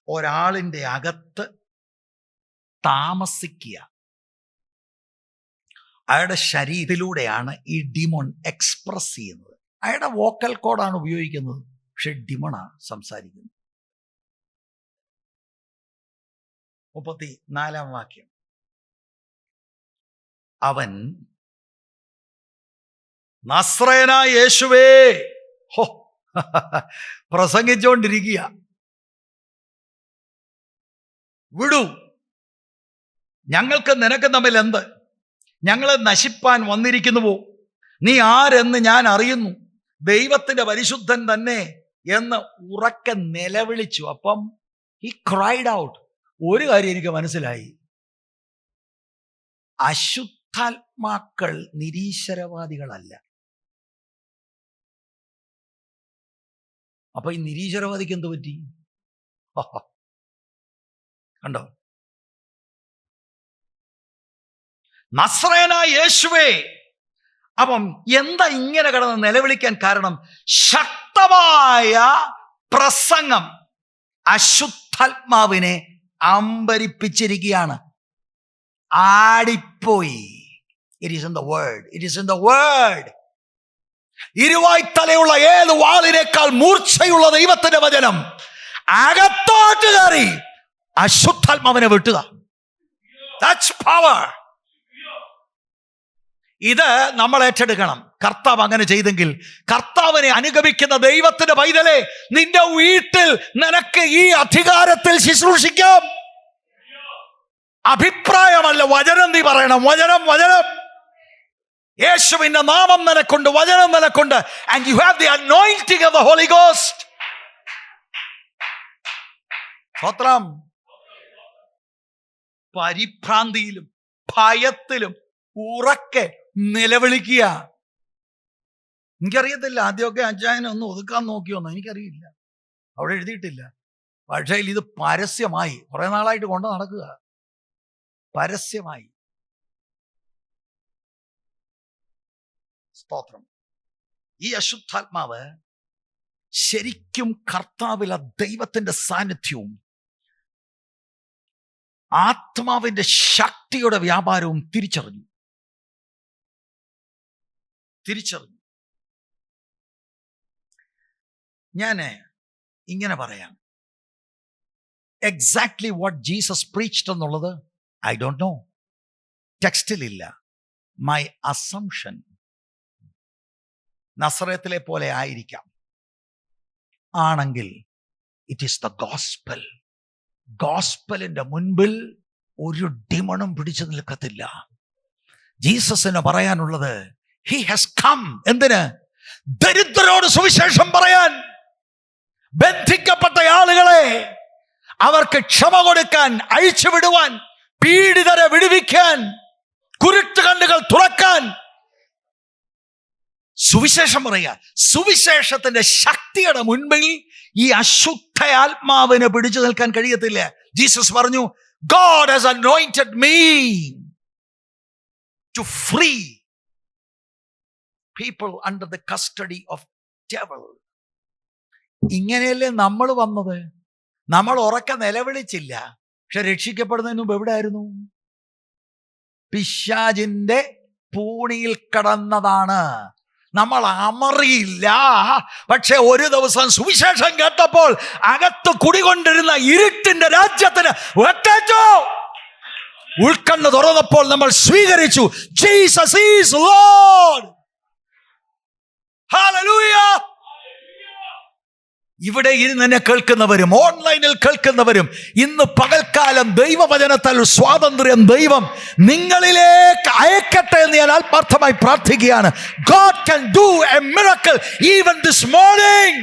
ഒരാളിൻ്റെ അകത്ത് താമസിക്കുക, അയാളുടെ ശരീരത്തിലൂടെയാണ് ഈ ഡിമോൺ എക്സ്പ്രസ് ചെയ്യുന്നത്. അയാളുടെ വോക്കൽ കോഡാണ് ഉപയോഗിക്കുന്നത്, പക്ഷെ ഡിമോണാണ് സംസാരിക്കുന്നത്. 34 വാക്യം. അവൻ നസ്രയനായ യേശുവേ, ഹോ പ്രസംഗിച്ചുകൊണ്ടിരിക്കുക, വിടൂ, ഞങ്ങൾക്ക് നിനക്ക് തമ്മിൽ എന്ത്? ഞങ്ങളെ നശിപ്പാൻ വന്നിരിക്കുന്നുവോ? നീ ആരെന്ന് ഞാൻ അറിയുന്നു, ദൈവത്തിന്റെ പരിശുദ്ധൻ തന്നെ എന്ന് ഉറക്കെ നിലവിളിച്ചു. അപ്പം he cried out. ഒരു കാര്യം എനിക്ക് മനസ്സിലായി, അശുദ്ധാത്മാക്കൾ നിരീശ്വരവാദികളല്ല. അപ്പൊ ഈ നിരീശ്വരവാദിക്ക് എന്ത് പറ്റി? കണ്ടോ? നസ്രയനായ യേശുവേ. അപ്പം എന്താ ഇങ്ങനെ കിടന്ന് നിലവിളിക്കാൻ കാരണം? ശക്തമായ പ്രസംഗം അശുദ്ധാത്മാവിനെ അമ്പരിപ്പിച്ചിരിക്കുകയാണ്. ആടിപ്പോയി. It is in the word. It is in the word. ഇരുവായ്ത്തലയുള്ള ഏത് വാളിനേക്കാൾ മൂർച്ചയുള്ള ദൈവത്തിന്റെ വചനം അകത്തോട്ട് കയറി അശുദ്ധാത്മാവിനെ വിട്ടുക. That's power. ഇത് നമ്മൾ ഏറ്റെടുക്കണം. കർത്താവ് അങ്ങനെ ചെയ്തെങ്കിൽ, കർത്താവിനെ അനുഗമിക്കുന്ന ദൈവത്തിന്റെ പൈതലെ, നിന്റെ വീട്ടിൽ നിനക്ക് ഈ അധികാരത്തിൽ ശുശ്രൂഷിക്കാം. അഭിപ്രായമല്ല, വചനം നീ പറയണം. വചനം, വചനം. യേശുവിന്റെ നാമം നിനക്കുണ്ട്, വചനം നിനക്കുണ്ട്. And you have the anointing of the Holy Ghost. സ്തോത്രം. പരിഭ്രാന്തിയിലും ഭയത്തിലും ഉറക്കെ നിലവിളിക്കുക. എനിക്കറിയത്തില്ല, ആദ്യമൊക്കെ അച്ചായനെ ഒന്ന് ഒതുക്കാൻ നോക്കിയോന്നോ എനിക്കറിയില്ല, അവിടെ എഴുതിയിട്ടില്ല. പക്ഷേ ഇത് പരസ്യമായി കുറെ നാളായിട്ട് കൊണ്ട് നടക്കുക, പരസ്യമായി. സ്തോത്രം. ഈ അശുദ്ധാത്മാവ് ശരിക്കും കർത്താവിലെ ദൈവത്തിന്റെ സാന്നിധ്യവും ആത്മാവിന്റെ ശക്തിയുടെ വ്യാപാരവും തിരിച്ചറിഞ്ഞു. ഞാൻ ഇങ്ങനെ പറയാം, എക്സാക്ട്ലി വാട്ട് ജീസസ് പ്രീച്ച്ഡ് എന്നുള്ളത് ഐ ഡോണ്ട് നോ, ടെക്സ്റ്റിലില്ല. മൈ അസംഷൻ നസറത്തിലെ പോലെ ആയിരിക്കാം. ആണെങ്കിൽ ഇറ്റ് ഈസ് ദ ഗോസ്പൽ. ഗോസ്പലിന്റെ മുൻപിൽ ഒരു ഡിമണും പിടിച്ചു നിൽക്കത്തില്ല. ജീസസിന് പറയാനുള്ളത്, ഹി ഹാസ് കം. എന്തിന്? ദരിദ്രരോട് സുവിശേഷം പറയാൻ, ബന്ധിക്കപ്പെട്ട ആളുകളെ അവർക്ക് ക്ഷമ കൊടുക്കാൻ, അഴിച്ചുവിടുവാൻ, പീഡിതരെ വിടുവിക്കാൻ, കുരുട്ട് കണ്ണുകൾ തുറക്കാൻ സുവിശേഷം പറയുക. സുവിശേഷത്തിന്റെ ശക്തിയുടെ മുൻപിൽ ഈ അശുദ്ധ ആത്മാവിനെ പിടിച്ചു നിൽക്കാൻ കഴിയത്തില്ല. ജീസസ് പറഞ്ഞു, God has anointed me to free people under the custody of devil. ഇങ്ങനെയല്ലേ നമ്മൾ വന്നത്? നമ്മൾ ഉറക്കെ നിലവിളിച്ചില്ല, പക്ഷെ രക്ഷിക്കപ്പെടുന്നതിന് മുമ്പ് എവിടെ ആയിരുന്നു? പിശാചിന്റെ പൂണിയിൽ കടന്നതാണ്. നമ്മൾ അമറിയില്ല. പക്ഷെ ഒരു ദിവസം സുവിശേഷം കേട്ടപ്പോൾ അകത്ത് കുടികൊണ്ടിരുന്ന ഇരുട്ടിന്റെ രാജ്യത്തിന് വെട്ടേറ്റു. ഉൾക്കണ്ണ് തുറന്നപ്പോൾ നമ്മൾ സ്വീകരിച്ചു. Jesus is Lord. ഹല്ലേലൂയ. ഇവിടെ ഇരുന്ന് എന്നെ കേൾക്കുന്നവരും ഓൺലൈനിൽ കേൾക്കുന്നവരും ഇന്ന് പകൽക്കാലം ദൈവവചനത്താൽ സ്വാതന്ത്ര്യം ദൈവം നിങ്ങളിലേക്ക് അയക്കട്ടെ എന്ന് ഞാൻ ആത്മാർത്ഥമായി പ്രാർത്ഥിക്കുകയാണ്. God can do a miracle even this morning.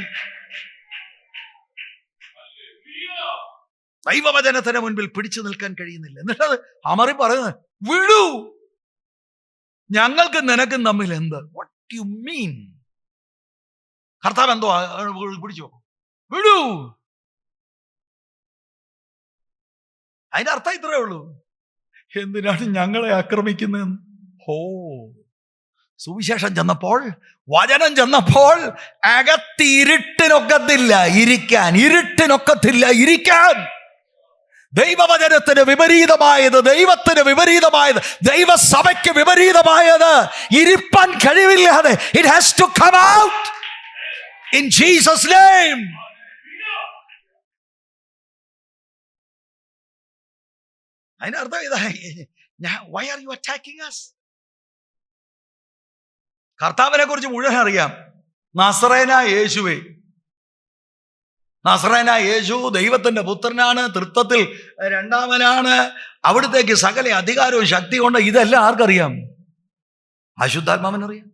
ദൈവവചനത്തിന് മുൻപിൽ പിടിച്ചു നിൽക്കാൻ കഴിയുന്നില്ല. എന്നിട്ട് അമറി പറയുന്നത്, വിടൂ, ഞങ്ങൾക്ക് നിനക്കും തമ്മിൽ എന്ത്? What do you mean? കർത്താവ് എന്തോ പിടിച്ചു, വിടൂ. അതിന്റെ അർത്ഥം ഇത്രയേ ഉള്ളൂ. എന്തിനാണ് ഞങ്ങളെ ആക്രമിക്കുന്നതെന്ന്? സുവിശേഷം ചെന്നപ്പോൾ, വചനം ചെന്നപ്പോൾ അകത്തിരുട്ടിനൊക്കത്തില്ല ഇരിക്കാൻ, ഇരുട്ടിനൊക്കത്തില്ല ഇരിക്കാൻ. ദൈവവചനത്തിന് വിപരീതമായത്, ദൈവത്തിന് വിപരീതമായത്, ദൈവസഭയ്ക്ക് വിപരീതമായത് ഇരിപ്പാൻ കഴിവില്ലാതെ it has to come out in Jesus name. അതിനർത്ഥം ഇതായി, why are you attacking us? കർത്താവിനെ കുറിച്ച് മുഴുവൻ അറിയാം. നസറേനായ യേശുവേ, നസറേനായ യേശു ദൈവത്തിന്റെ പുത്രനാണ്, തൃത്വത്തിൽ രണ്ടാമനാണ്, അവിടുത്തേക്ക് സകല അധികാരവും ശക്തി കൊണ്ട്. ഇതെല്ലാം ആർക്കറിയാം? അശുദ്ധാത്മാവിനറിയാം.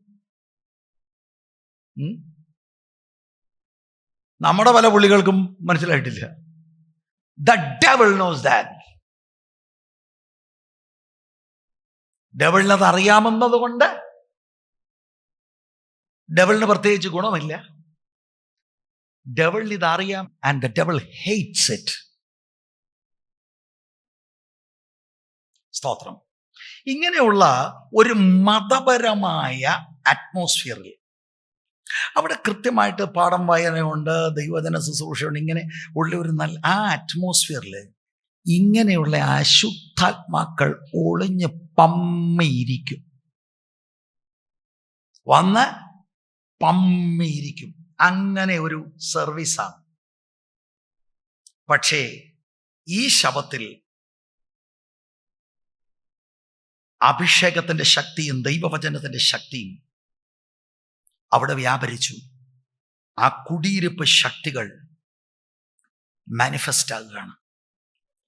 നമ്മുടെ പല പുള്ളികൾക്കും മനസ്സിലായിട്ടില്ല. The devil knows that. ഡെവിളിനത് അറിയാമെന്നത് കൊണ്ട് ഡെവിളിന് പ്രത്യേകിച്ച് ഗുണമില്ല. ഡെവിളിന് ഇത് അറിയാം. And the devil hates it. സ്തോത്രം. ഇങ്ങനെയുള്ള ഒരു മതപരമായ അറ്റ്മോസ്ഫിയറിൽ അവിടെ കൃത്യമായിട്ട് പാഠം വായനയുണ്ട്, ദൈവവചന ശുശ്രൂഷയുണ്ട്, ഇങ്ങനെ ഉള്ള ഒരു നല്ല ആ അറ്റ്മോസ്ഫിയറിൽ ഇങ്ങനെയുള്ള അശുദ്ധാത്മാക്കൾ ഒളിഞ്ഞ് പമ്മിയിരിക്കും, വന്ന് പമ്മിയിരിക്കും. അങ്ങനെ ഒരു സർവീസാണ്. പക്ഷേ ഈ ശബത്തിൽ അഭിഷേകത്തിന്റെ ശക്തിയും ദൈവവചനത്തിന്റെ ശക്തിയും അവിടെ വ്യാപരിച്ചു. ആ കുടിയിരിപ്പ് ശക്തികൾ മാനിഫെസ്റ്റ് ആകുകയാണ്.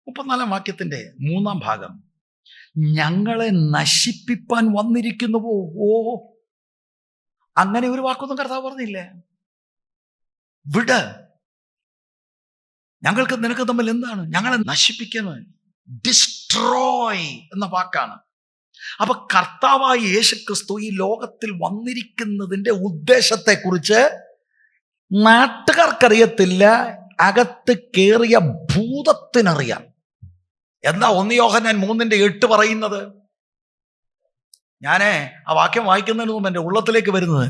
34 വാക്യത്തിന്റെ 3-ാം ഭാഗം, ഞങ്ങളെ നശിപ്പിപ്പാൻ വന്നിരിക്കുന്നുവോ? അങ്ങനെ ഒരു വാക്കൊന്നും കർത്താവ് പറഞ്ഞില്ലേ. വിട്, ഞങ്ങൾക്ക് നിനക്ക് തമ്മിൽ എന്താണ്? ഞങ്ങളെ നശിപ്പിക്കുന്നത്. ഡിസ്ട്രോയ് എന്ന വാക്കാണ്. അപ്പൊ കർത്താവായ യേശുക്രിസ്തു ഈ ലോകത്തിൽ വന്നിരിക്കുന്നതിന്റെ ഉദ്ദേശത്തെക്കുറിച്ച് നാട്ടുകാർക്കറിയത്തില്ല, അകത്ത് കേറിയ ഭൂതത്തിനറിയാം. എന്താ 1 യോഹന്നാൻ 3:8 പറയുന്നത്? ഞാനേ ആ വാക്യം വായിക്കുന്നതിന് മുമ്പ് എൻ്റെ ഉള്ളത്തിലേക്ക് വരുന്നത്,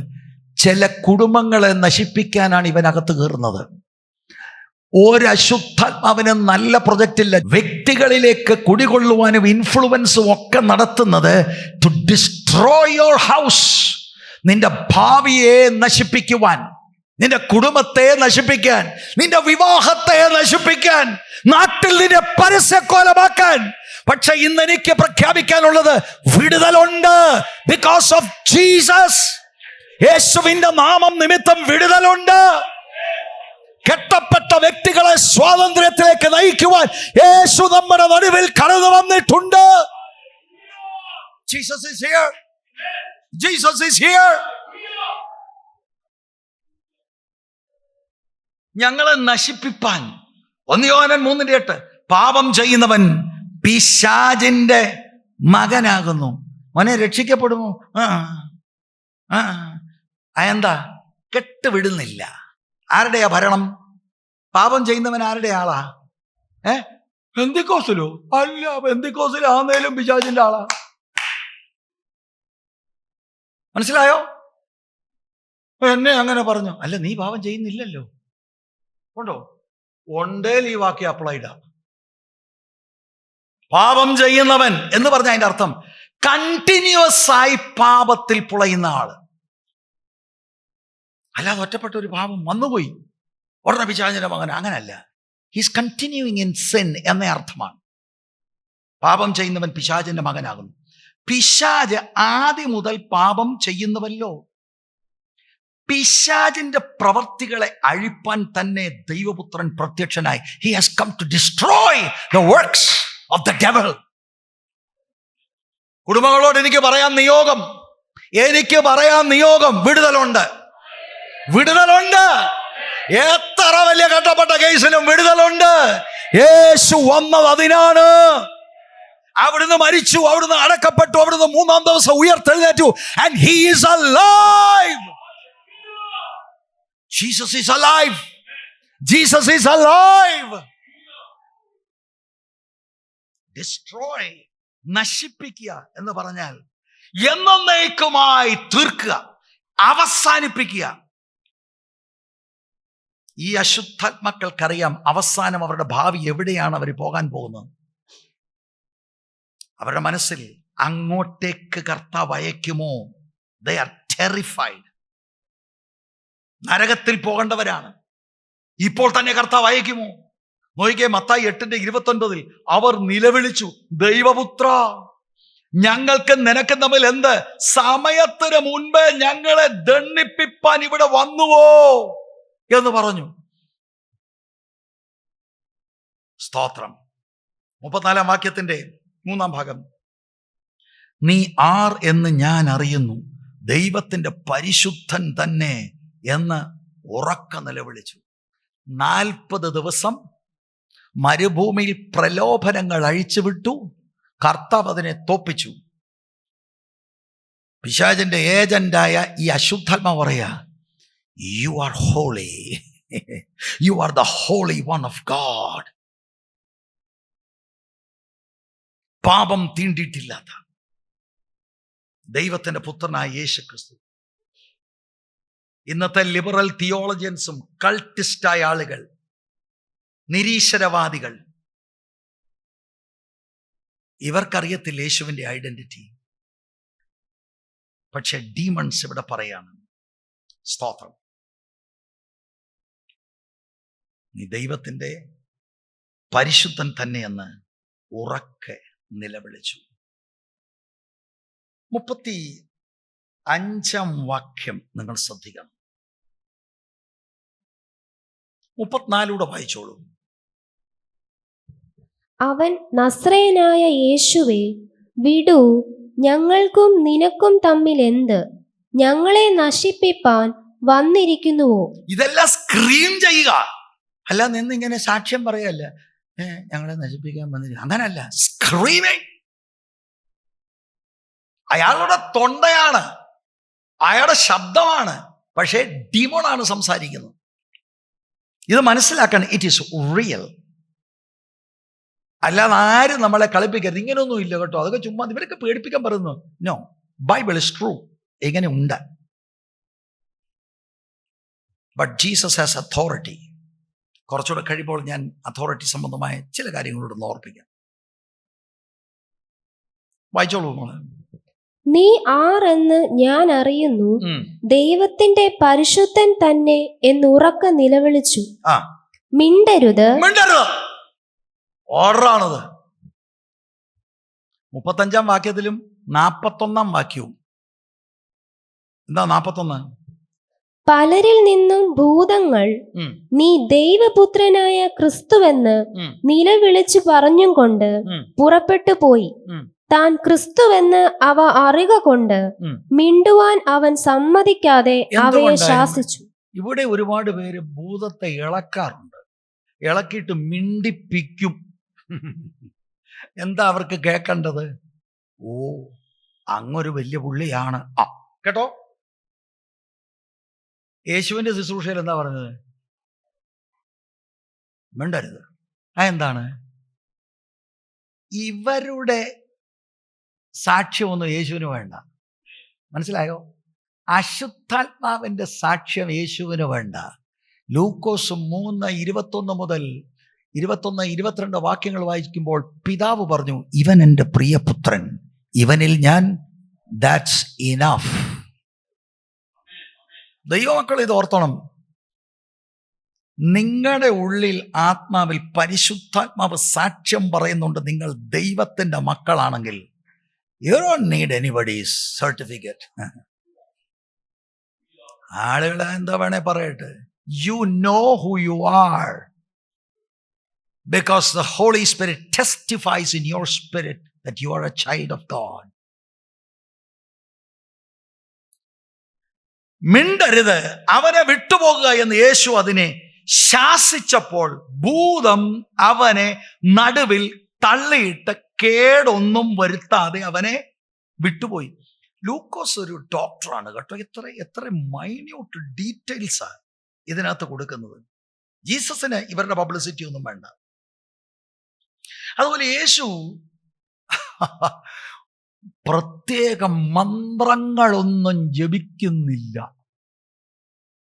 ചില കുടുംബങ്ങളെ നശിപ്പിക്കാനാണ് ഇവനകത്ത് കയറുന്നത്. ഒരശുദ്ധാത്മാവിന് നല്ല പ്രൊജക്റ്റ് ഇല്ല. വ്യക്തികളിലേക്ക് കുടികൊള്ളുവാനും ഇൻഫ്ലുവൻസും ഒക്കെ നടത്തുന്നത് ടു ഡിസ്ട്രോയ് യുവർ ഹൗസ്. നിന്റെ ഭാവിയെ നശിപ്പിക്കുവാൻ, നിന്റെ കുടുംബത്തെ നശിപ്പിക്കാൻ, നിന്റെ വിവാഹത്തെ നശിപ്പിക്കാൻ, നാട്ടിൽ നിന്നെ പരസ്യക്കോലമാക്കാൻ. പക്ഷെ ഇന്ന് എനിക്ക് പ്രഖ്യാപിക്കാനുള്ളത് വിടുതലുണ്ട്. Because of Jesus. യേശുവിന്റെ നാമം നിമിത്തം വിടുതലുണ്ട്. കെട്ടപ്പെട്ട വ്യക്തികളെ സ്വാതന്ത്ര്യത്തിലേക്ക് നയിക്കുവാൻ യേശു നമ്മുടെ നടുവിൽ കടന്നു വന്നിട്ടുണ്ട്. Jesus is here. Jesus is here. ഞങ്ങളെ നശിപ്പിപ്പാൻ. 1 യോഹന്നാൻ 3:8, പാപം ചെയ്യുന്നവൻ പിശാചിന്റെ മകനാകുന്നു. മോനെ രക്ഷിക്കപ്പെടുമോ? എന്താ? കെട്ടുവിടുന്നില്ല. ആരുടെയാ ഭരണം? പാപം ചെയ്യുന്നവൻ ആരുടെ ആളാ? പെന്തിക്കോസിലോ? അല്ല, പെന്തിക്കോസിലാന്നേലും പിശാചിന്റെ ആളാ. മനസ്സിലായോ? എന്നെ അങ്ങനെ പറഞ്ഞു. അല്ല, നീ പാപം ചെയ്യുന്നില്ലല്ലോ. ഉണ്ടോ? ഉണ്ടേൽ ഈ വാക്യം അപ്ലൈഡാ. പാപം ചെയ്യുന്നവൻ എന്ന് പറഞ്ഞ അതിന്റെ അർത്ഥം കണ്ടിന്യൂസ് ആയി പാപത്തിൽ പുളയുന്ന ആള്. അല്ലാതെ ഒറ്റപ്പെട്ട ഒരു പാപം വന്നുപോയി ഉടനെ പിശാചിന്റെ മകൻ, അങ്ങനല്ല. ഹീസ് കണ്ടിന്യൂയിങ് ഇൻ സിൻ എന്ന അർത്ഥമാണ്. പാപം ചെയ്യുന്നവൻ പിശാചിന്റെ മകനാകുന്നു. പിശാച് ആദ്യം മുതൽ പാപം ചെയ്യുന്നവല്ലോ. പിശാചിന്റെ പ്രവർത്തികളെ അഴിപ്പാൻ തന്നെ ദൈവപുത്രൻ പ്രത്യക്ഷനായി. He has come to destroy the works of the devil. കുടുംബങ്ങളോട് എനിക്ക് പറയാൻ നിയോഗം, വിടുതലുണ്ട്. എത്ര വലിയ കഷ്ടപ്പെട്ട കേസിലും വിടുതലുണ്ട്. യേശു വന്നത് അതിനാണ്. അവിടുന്ന് മരിച്ചു, അവിടുന്ന് അടക്കപ്പെട്ടു, അവിടുന്ന് 3-ാം ദിവസം ഉയർത്തെഴുന്നേറ്റു. And he is alive. Jesus is alive. Jesus is alive. Destroy, നശിപ്പിക്കുക എന്ന് പറഞ്ഞാൽ എന്നേക്കുമായി തീർക്കുക, അവസാനിപ്പിക്കുക. ഈ അശുദ്ധാത്മാക്കൾക്കറിയാം അവസാനം അവരുടെ ഭാവി എവിടെയാണ് അവർ പോകാൻ പോകുന്നത്. അവരുടെ മനസ്സിൽ അങ്ങോട്ടേക്ക് കർത്താവ് അയക്കുമോ? They are terrified. നരകത്തിൽ പോകേണ്ടവരാണ്. ഇപ്പോൾ തന്നെ കർത്താവ് അയക്കുമോ? നോക്കിക്കേ, മത്തായി 8:29 അവർ നിലവിളിച്ചു, ദൈവപുത്ര, ഞങ്ങൾക്ക് നിനക്ക് തമ്മിൽ എന്ത്? സമയത്തിന് മുൻപേ ഞങ്ങളെ ദണ്ഡിപ്പിപ്പാൻ ഇവിടെ വന്നുവോ എന്ന് പറഞ്ഞു. സ്തോത്രം. 34-ാം വാക്യത്തിന്റെ 3-ാം ഭാഗം. നീ ആർ എന്ന് ഞാൻ അറിയുന്നു, ദൈവത്തിന്റെ പരിശുദ്ധൻ തന്നെ എന്ന് ഉറക്ക നിലവിളിച്ചു. 40 ദിവസം മരുഭൂമിയിൽ പ്രലോഭനങ്ങൾ അഴിച്ചുവിട്ടു. കർത്താവ് അതിനെ തോപ്പിച്ചു. പിശാചിന്റെ ഏജന്റായ ഈ അശുദ്ധാത്മ പറയാ, you are holy, you are the holy one of God. പാപം തീണ്ടിയിട്ടില്ലാത്ത ദൈവത്തിന്റെ പുത്രനായ യേശു ക്രിസ്തു. ഇന്നത്തെ ലിബറൽ തിയോളജിയൻസും കൾട്ടിസ്റ്റായ ആളുകൾ, നിരീശ്വരവാദികൾ, ഇവർക്കറിയത്തില്ല യേശുവിന്റെ ഐഡന്റിറ്റി. പക്ഷെ ഡീമൺസ് ഇവിടെ പറയാണ്, സ്തോത്രം, നീ ദൈവത്തിന്റെ പരിശുദ്ധൻ തന്നെയെന്ന് ഉറക്കെ നിലവിളിച്ചു. 35-ാം വാക്യം നിങ്ങൾ ശ്രദ്ധിക്കണം. 34 വായിച്ചോളൂ. അവൻ നസ്രയനായ യേശുവേ, വിടൂ, ഞങ്ങൾക്കും നിനക്കും തമ്മിൽ എന്ത്? ഞങ്ങളെ നശിപ്പിപ്പാൻ വന്നിരിക്കുന്നുവോ? ഇതെല്ലാം സ്ക്രീൻ ചെയ്യുക, അല്ല നിന്നിങ്ങനെ സാക്ഷ്യം പറയല്ല, ഞങ്ങളെ നശിപ്പിക്കാൻ വന്നിരിക്കും, അങ്ങനല്ല. സ്ക്രീമിങ്. അയാളുടെ തൊണ്ടയാണ്, അയാളുടെ ശബ്ദമാണ്, പക്ഷേ ഡീമോണാണ് സംസാരിക്കുന്നത്. ഇത് മനസ്സിലാക്കണം. It is real. അല്ലാതെ ആരും നമ്മളെ കളിപ്പിക്കരുത്. ഇങ്ങനെയൊന്നും ഇല്ല കേട്ടോ, അതൊക്കെ ചുമ്മാ ഇവരൊക്കെ പേടിപ്പിക്കാൻ പറയുന്നു. No, Bible is true. ഇങ്ങനെ ഉണ്ട്. But Jesus has authority. കുറച്ചുകൂടെ കഴിയുമ്പോൾ ഞാൻ അതോറിറ്റി സംബന്ധമായ ചില കാര്യങ്ങളോട് ഓർപ്പിക്കാം. വായിച്ചോളൂ. നീ ആരെന്ന് ഞാൻ അറിയുന്നു, ദൈവത്തിന്റെ പരിശുദ്ധൻ തന്നെ എന്നുറക്ക നിലവിളിച്ചു. മിണ്ടരുത്. ഓർഡറാണത്. 35-ാം വാക്യത്തിലും 41-ാം വാക്യവും. എന്താ 41? പലരിൽ നിന്നും ഭൂതങ്ങൾ നീ ദൈവപുത്രനായ ക്രിസ്തുവെന്ന് നിലവിളിച്ചു പറഞ്ഞും കൊണ്ട് പുറപ്പെട്ടു പോയി. താൻ ക്രിസ്തുവെന്ന് അവ അറിക കൊണ്ട് മിണ്ടുവാൻ അവൻ സമ്മതിക്കാതെ അവയെ ശാസിച്ചു. ഇവിടെ ഒരുപാട് പേര് ഭൂതത്തെ ഇളക്കാറുണ്ട്, ഇളക്കിയിട്ട് മിണ്ടിപ്പിക്കും. എന്താ അവർക്ക് കേൾക്കേണ്ടത്? ഓ, അങ്ങൊരു വലിയ പുള്ളിയാണ്. കേട്ടോ, യേശുവിന്റെ ശുശ്രൂഷയിൽ എന്താ പറഞ്ഞത്? മിണ്ടരുത്. എന്താണ്? ഇവരുടെ സാക്ഷ്യമൊന്നും യേശുവിന് വേണ്ട. മനസ്സിലായോ? അശുദ്ധാത്മാവിന്റെ സാക്ഷ്യം യേശുവിന് വേണ്ട. ലൂക്കോസ് 3:21 മുതൽ 21-22 വാക്യങ്ങൾ വായിക്കുമ്പോൾ പിതാവ് പറഞ്ഞു, ഇവൻ എൻ്റെ പ്രിയപുത്രൻ, ഇവനിൽ ഞാൻ, ദാറ്റ്സ് ഇനഫ്. ദൈവമക്കൾ ഇത് ഓർത്തണം. നിങ്ങളുടെ ഉള്ളിൽ ആത്മാവിൽ പരിശുദ്ധാത്മാവ് സാക്ഷ്യം പറയുന്നുണ്ട് നിങ്ങൾ ദൈവത്തിന്റെ മക്കളാണെങ്കിൽ, you don't need anybody's certificate. ആളുകളെ എന്താ വേണേ പറയട്ടെ, you know who you are because the Holy Spirit testifies in your spirit that you are a child of God. മിണ്ടരുത്, അവനെ വിട്ടുപോകുക എന്ന് യേശു അതിനെ ശാസിച്ചപ്പോൾ ഭൂതം അവനെ നടുവിൽ തള്ളിയിട്ട് കേടൊന്നും വരുത്താതെ അവനെ വിട്ടുപോയി. ലൂക്കോസ് ഒരു ഡോക്ടറാണ് കേട്ടോ. എത്ര മൈന്യൂട്ട് ഡീറ്റെയിൽസാ ഇതിനകത്ത് കൊടുക്കുന്നത്. ജീസസിന് ഇവരുടെ പബ്ലിസിറ്റി ഒന്നും വേണ്ട. അതുപോലെ യേശു പ്രത്യേക മന്ത്രങ്ങളൊന്നും ജപിക്കുന്നില്ല,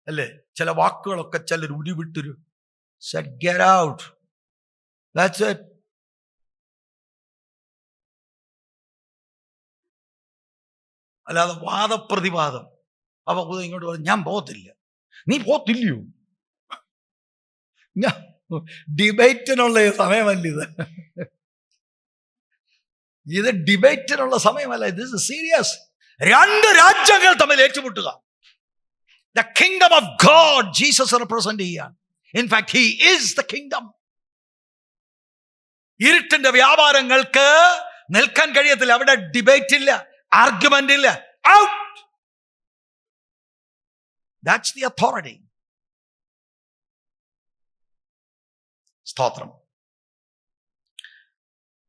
അല്ലേ? ചില വാക്കുകളൊക്കെ ചിലർ ഉരുവിട്ടൊരു get out, that's it. അല്ലാതെ വാദപ്രതിവാദം. അപ്പൊ ഇങ്ങോട്ട് പറഞ്ഞു, ഞാൻ പോകത്തില്ല. നീ പോകത്തില്ലയോ? ഡിബേറ്റിനുള്ള സമയമല്ല ഇത് ഡിബേറ്റിനുള്ള സമയമല്ല. ഇത് സീരിയസ്. രണ്ട് രാജ്യങ്ങൾ തമ്മിൽ ഏറ്റുമുട്ടുക. The kingdom of God Jesus represent ചെയ്യാണ്. In fact he is the kingdom. ഇരുട്ടിന്റെ വ്യാപാരങ്ങൾക്ക് നിൽക്കാൻ കഴിയത്തില്ല. അവിടെ ഡിബേറ്റ് ഇല്ല, ആർഗ്യുമെന്റ് ഇല്ല. ഔട്ട്. That's the authority. സ്തോത്രം.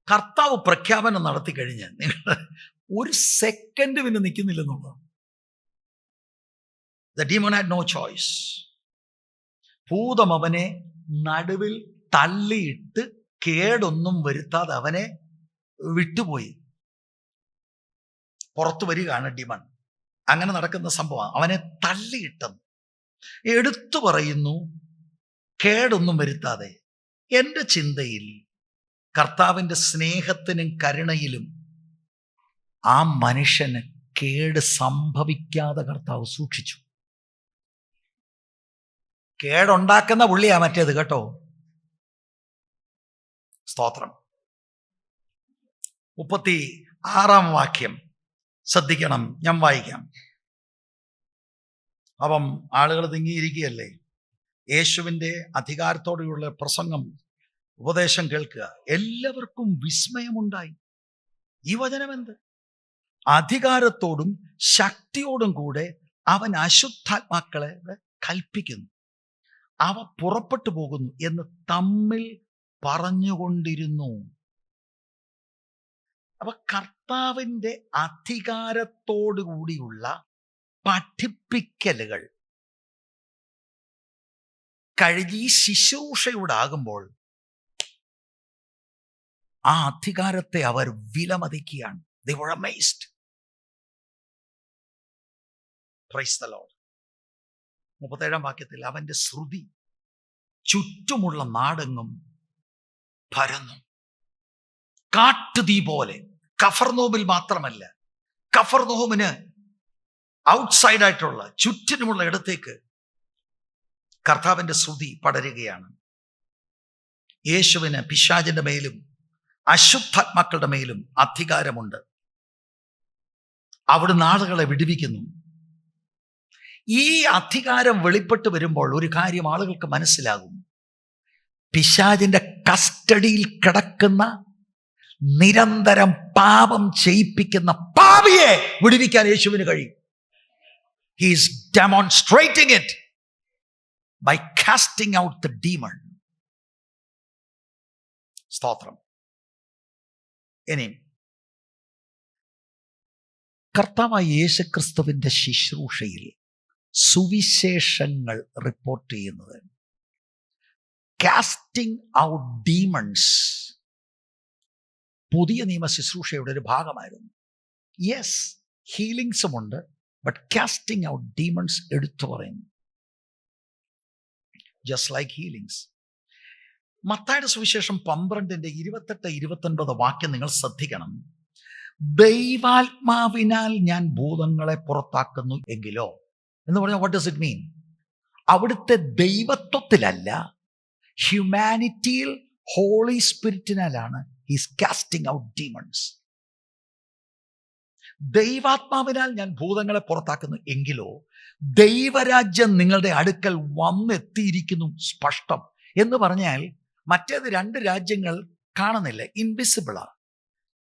കർത്താവ് പ്രഖ്യാപനം നടത്തി കഴിഞ്ഞ് നിങ്ങൾ ഒരു സെക്കൻഡ് പിന്നെ നിൽക്കുന്നില്ലെന്നുള്ളതാണ്. The demon had no choice. ഭൂതം അവനെ നടുവിൽ തള്ളിയിട്ട് കേടൊന്നും വരുത്താതെ അവനെ വിട്ടുപോയി. പുറത്തു വരികയാണ് ഡിമൺ. അങ്ങനെ നടക്കുന്ന സംഭവം. അവനെ തള്ളിയിട്ടെന്ന് എടുത്തു പറയുന്നു, കേടൊന്നും വരുത്താതെ. എൻ്റെ ചിന്തയിൽ കർത്താവിൻ്റെ സ്നേഹത്തിനും കരുണയിലും ആ മനുഷ്യന് കേട് സംഭവിക്കാതെ കർത്താവ് സൂക്ഷിച്ചു. കേടുണ്ടാക്കുന്ന പുള്ളിയാ മറ്റേത് കേട്ടോ. സ്തോത്രം. 36 വാക്യം ശ്രദ്ധിക്കണം, ഞാൻ വായിക്കാം. അപ്പം ആളുകൾ തിങ്ങിയിരിക്കുകയല്ലേ. യേശുവിൻ്റെ അധികാരത്തോടെയുള്ള പ്രസംഗം, ഉപദേശം കേൾക്കുക. എല്ലാവർക്കും വിസ്മയമുണ്ടായി. ഈ വചനമെന്ത്? അധികാരത്തോടും ശക്തിയോടും കൂടെ അവൻ അശുദ്ധാത്മാക്കളെ കൽപ്പിക്കുന്നു, അവ പുറപ്പെട്ടു പോകുന്നു എന്ന് തമ്മിൽ പറഞ്ഞുകൊണ്ടിരുന്നു. അപ്പൊ കർത്താവിൻ്റെ അധികാരത്തോടുകൂടിയുള്ള പഠിപ്പിക്കലുകൾ കഴിഞ്ഞ് ഈ ശുശ്രൂഷയോടാകുമ്പോൾ ആ അധികാരത്തെ അവർ വിലമതിക്കുകയാണ്. They were amazed. Praise the Lord. 37 വാക്യത്തിൽ അവന്റെ ശ്രുതി ചുറ്റുമുള്ള നാടെങ്ങും പരന്നു, കാട്ടുതീ പോലെ. കഫർനഹൂമിൽ മാത്രമല്ല, കഫർനഹൂമിന് ഔട്ട്സൈഡായിട്ടുള്ള ചുറ്റിനുമുള്ള ഇടത്തേക്ക് കർത്താവിന്റെ ശ്രുതി പടരുകയാണ്. യേശുവിന് പിശാചിന്റെ മേലും അശുദ്ധാത്മാക്കളുടെ മേലും അധികാരമുണ്ട്. അവിടുന്ന് ആളുകളെ വിടുവിക്കുന്നു. ഈ അധികാരം വെളിപ്പെട്ട് വരുമ്പോൾ ഒരു കാര്യം ആളുകൾക്ക് മനസ്സിലാകും. പിശാചിന്റെ കസ്റ്റഡിയിൽ കിടക്കുന്ന, നിരന്തരം പാപം ചെയ്യിപ്പിക്കുന്ന പാപിയെ വിടുവിക്കാൻ യേശുവിന് കഴിയും. He is demonstrating it by casting out the demon. സ്തോത്രം. ഇനി കർത്താവായ യേശുക്രിസ്തുവിന്റെ ശുശ്രൂഷയിൽ സുവിശേഷങ്ങൾ റിപ്പോർട്ട് ചെയ്യുന്നത് കാസ്റ്റിംഗ് ഔട്ട് ഡീമൺസ് പുതിയ നിയമ ശുശ്രൂഷയുടെ ഒരു ഭാഗമായിരുന്നു. യെസ്, ഹീലിങ്സുമുണ്ട്, ബട്ട് കാസ്റ്റിംഗ് ഔട്ട് ഡീമൺസ് എടുത്തു പറയുന്നു. Just like healings. മത്തായിയുടെ സുവിശേഷം 12:28-29 വാക്യം നിങ്ങൾ ശ്രദ്ധിക്കണം. ദൈവാത്മാവിനാൽ ഞാൻ ഭൂതങ്ങളെ പുറത്താക്കുന്നു എങ്കിലോ എന്ന് പറഞ്ഞാൽ വാട്ട് ഡസ് ഇറ്റ് മീൻ? അവിടുത്തെ ദൈവത്വത്തിലല്ല, ഹ്യൂമാനിറ്റിയിൽ ഹോളി സ്പിരിറ്റിനാലാണ് ഹീസ് കാസ്റ്റിംഗ് ഔട്ട് ഡീമൺസ്. ദൈവാത്മാവിനാൽ ഞാൻ ഭൂതങ്ങളെ പുറത്താക്കുന്നു എങ്കിലോ ദൈവരാജ്യം നിങ്ങളുടെ അടുക്കൽ വന്നെത്തിയിരിക്കുന്നു, സ്പഷ്ടം. എന്ന് പറഞ്ഞാൽ മറ്റേത് 2 രാജ്യങ്ങൾ കാണുന്നില്ല, ഇൻവിസിബിളാ.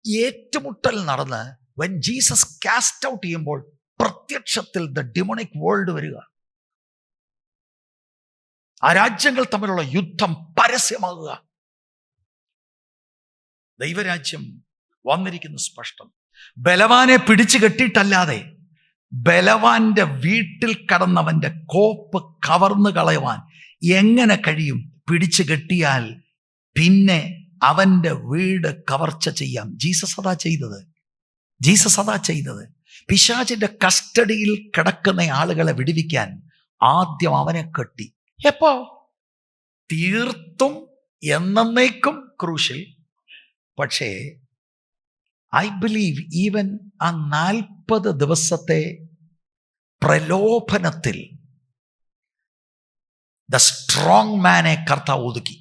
ഏറ്റുമുട്ടൽ നടന്ന് when ജീസസ് കാസ്റ്റ് ഔട്ട് ചെയ്യുമ്പോൾ പ്രത്യക്ഷത്തിൽ ദ ഡിമോണിക് വേൾഡ് വരിക. ആ രാജ്യങ്ങൾ തമ്മിലുള്ള യുദ്ധം പരസ്യമാകുക. ദൈവരാജ്യം വന്നിരിക്കുന്നു, സ്പഷ്ടം. ബലവാനെ പിടിച്ചു കെട്ടിയിട്ടല്ലാതെ ബലവാന്റെ വീട്ടിൽ കടന്നവന്റെ കോപ്പ് കവർന്നു കളയുവാൻ എങ്ങനെ കഴിയും? പിടിച്ചു കെട്ടിയാൽ പിന്നെ അവന്റെ വീട് കവർച്ച ചെയ്യാം. ജീസസ് അതാ ചെയ്തത്. പിശാചിന്റെ കസ്റ്റഡിയിൽ കിടക്കുന്ന ആളുകളെ വിടുവിക്കാൻ ആദ്യം അവനെ കെട്ടി. എപ്പോ? തീർത്തും എന്നേക്കും ക്രൂശിൽ. പക്ഷേ ഐ ബിലീവ് ഈവൻ ആ 40 ദിവസത്തെ പ്രലോഭനത്തിൽ ദ സ്ട്രോങ് മാനെ കർത്താവ് ഒതുക്കി.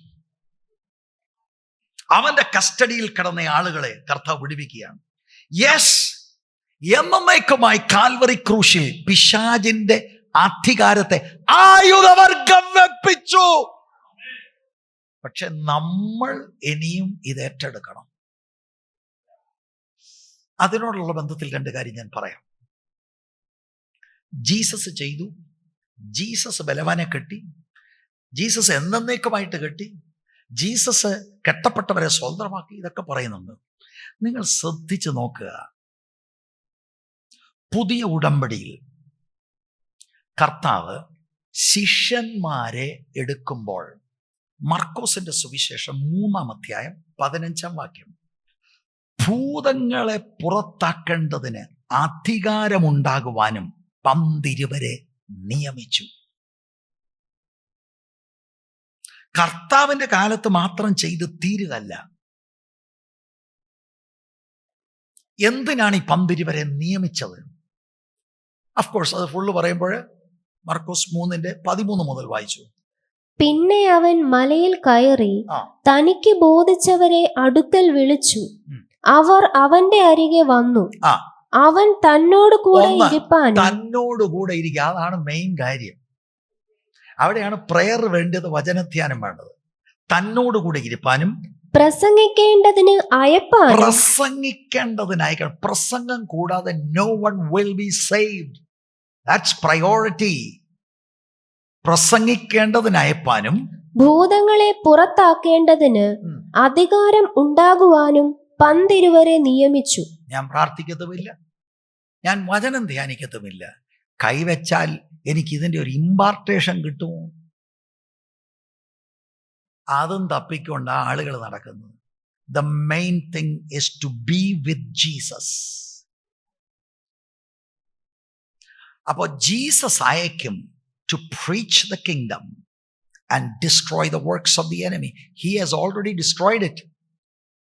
അവന്റെ കസ്റ്റഡിയിൽ കിടന്ന ആളുകളെ കർത്താവ് വിടുവിക്കുകയാണ്. യെസ്, എന്നേക്കുമായി കാൽവറി ക്രൂശിൽ പിശാചിന്റെ അധികാരത്തെ ആയുധവർഗം വെപ്പിച്ചു. പക്ഷെ നമ്മൾ ഇനിയും ഇത് ഏറ്റെടുക്കണം. അതിനോടുള്ള ബന്ധത്തിൽ 2 കാര്യം ഞാൻ പറയാം. ജീസസ് ചെയ്തു. ജീസസ് ബലവാനെ കെട്ടി. ജീസസ് എന്നേക്കുമായിട്ട് കെട്ടി. ജീസസ് കെട്ടപ്പെട്ടവരെ സ്വതന്ത്രമാക്കി. ഇതൊക്കെ പറയുന്നുണ്ട്. നിങ്ങൾ ശ്രദ്ധിച്ചു നോക്കുക. പുതിയ ഉടമ്പടിയിൽ കർത്താവ് ശിഷ്യന്മാരെ എടുക്കുമ്പോൾ മർക്കോസിന്റെ സുവിശേഷം 3-ാം അധ്യായം 15-ാം വാക്യം, ഭൂതങ്ങളെ പുറത്താക്കേണ്ടതിന് അധികാരമുണ്ടാകുവാനും 12 നിയമിച്ചു. കർത്താവിന്റെ കാലത്ത് മാത്രം ചെയ്ത് തീരുകയല്ല. എന്തിനാണ് ഈ 12 നിയമിച്ചത്? അഫ്കോഴ്സ് അത് ഫുള്ള് പറയുമ്പോൾ മർക്കോസ് 3:13 മുതൽ വായിച്ചു. പിന്നെ അവൻ മലയിൽ കയറി തനിക്ക് ബോധിച്ചവരെ അടുക്കൽ വിളിച്ചു. അവർ അവന്റെ അരികെ വന്നു. അവൻ തന്നോട് കൂടെ ഇരിക്കുക. അതാണ് മെയിൻ കാര്യം. അവിടെയാണ് പ്രയർ വേണ്ടത്, വചനധ്യാനം വേണ്ടത്. തന്നോടുകൂടെ ഇരിപ്പാനും പ്രസംഗിക്കേണ്ടതിന് അയപ്പാനും. പ്രസംഗം കൂടാതെ no one will be saved. That's priority. പ്രസംഗിക്കേണ്ടതിന് അയപ്പാനും ഭൂതങ്ങളെ പുറത്താക്കേണ്ടതിന് അധികാരം ഉണ്ടാകുവാനും 12 നിയമിച്ചു. ഞാൻ പ്രാർത്ഥിക്കത്തുമില്ല, ഞാൻ വചനം ധ്യാനിക്കത്തുമില്ല. കൈവച്ചാൽ എനിക്ക് ഇതിന്റെ ഒരു ഇമ്പാർട്ടേഷൻ കിട്ടുമോ? അതും തപ്പിക്കൊണ്ട് ആളുകൾ നടക്കുന്നത്. The main thing is to be with Jesus. അപ്പോൾ ജീസസ് അയക്കും to preach the kingdom and destroy the works of the enemy. He has already destroyed it.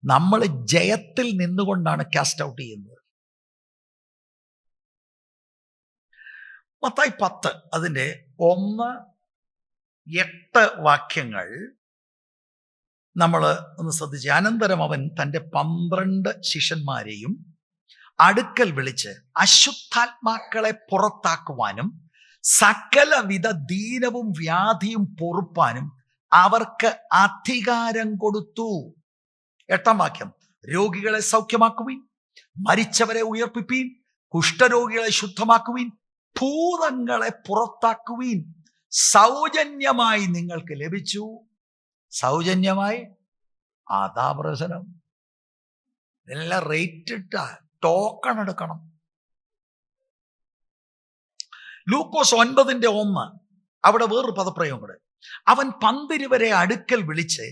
നമ്മൾ ജയത്തിൽ നിന്നുകൊണ്ടാണ് കാസ്റ്റ് ഔട്ട് ചെയ്യുന്നത്. മത്തായി 10 അതിൻ്റെ 1-8 വാക്യങ്ങൾ നമ്മൾ ഒന്ന് ശ്രദ്ധിച്ച്. അനന്തരം അവൻ തൻ്റെ 12 ശിഷ്യന്മാരെയും അടുക്കൽ വിളിച്ച് അശുദ്ധാത്മാക്കളെ പുറത്താക്കുവാനും സകലവിധ ദീനവും വ്യാധിയും പൊറുപ്പാനും അവർക്ക് അധികാരം കൊടുത്തു. 8-ാം വാക്യം, രോഗികളെ സൗഖ്യമാക്കുവീൻ, മരിച്ചവരെ ഉയർപ്പിപ്പീൻ, കുഷ്ഠരോഗികളെ ശുദ്ധമാക്കുവീൻ, ഭൂതങ്ങളെ പുറത്താക്കുവീൻ. സൗജന്യമായി നിങ്ങൾക്ക് ലഭിച്ചു. സൗജന്യമായി. അതാ പ്രശ്നം. എല്ലാം റേറ്റ് ഇട്ട ടോക്കൺ എടുക്കണം. ലൂക്കോസ് 9:1 അവിടെ വേറൊരു പദപ്രയോഗം കൂടെ. അവൻ 12 അടുക്കൽ വിളിച്ച്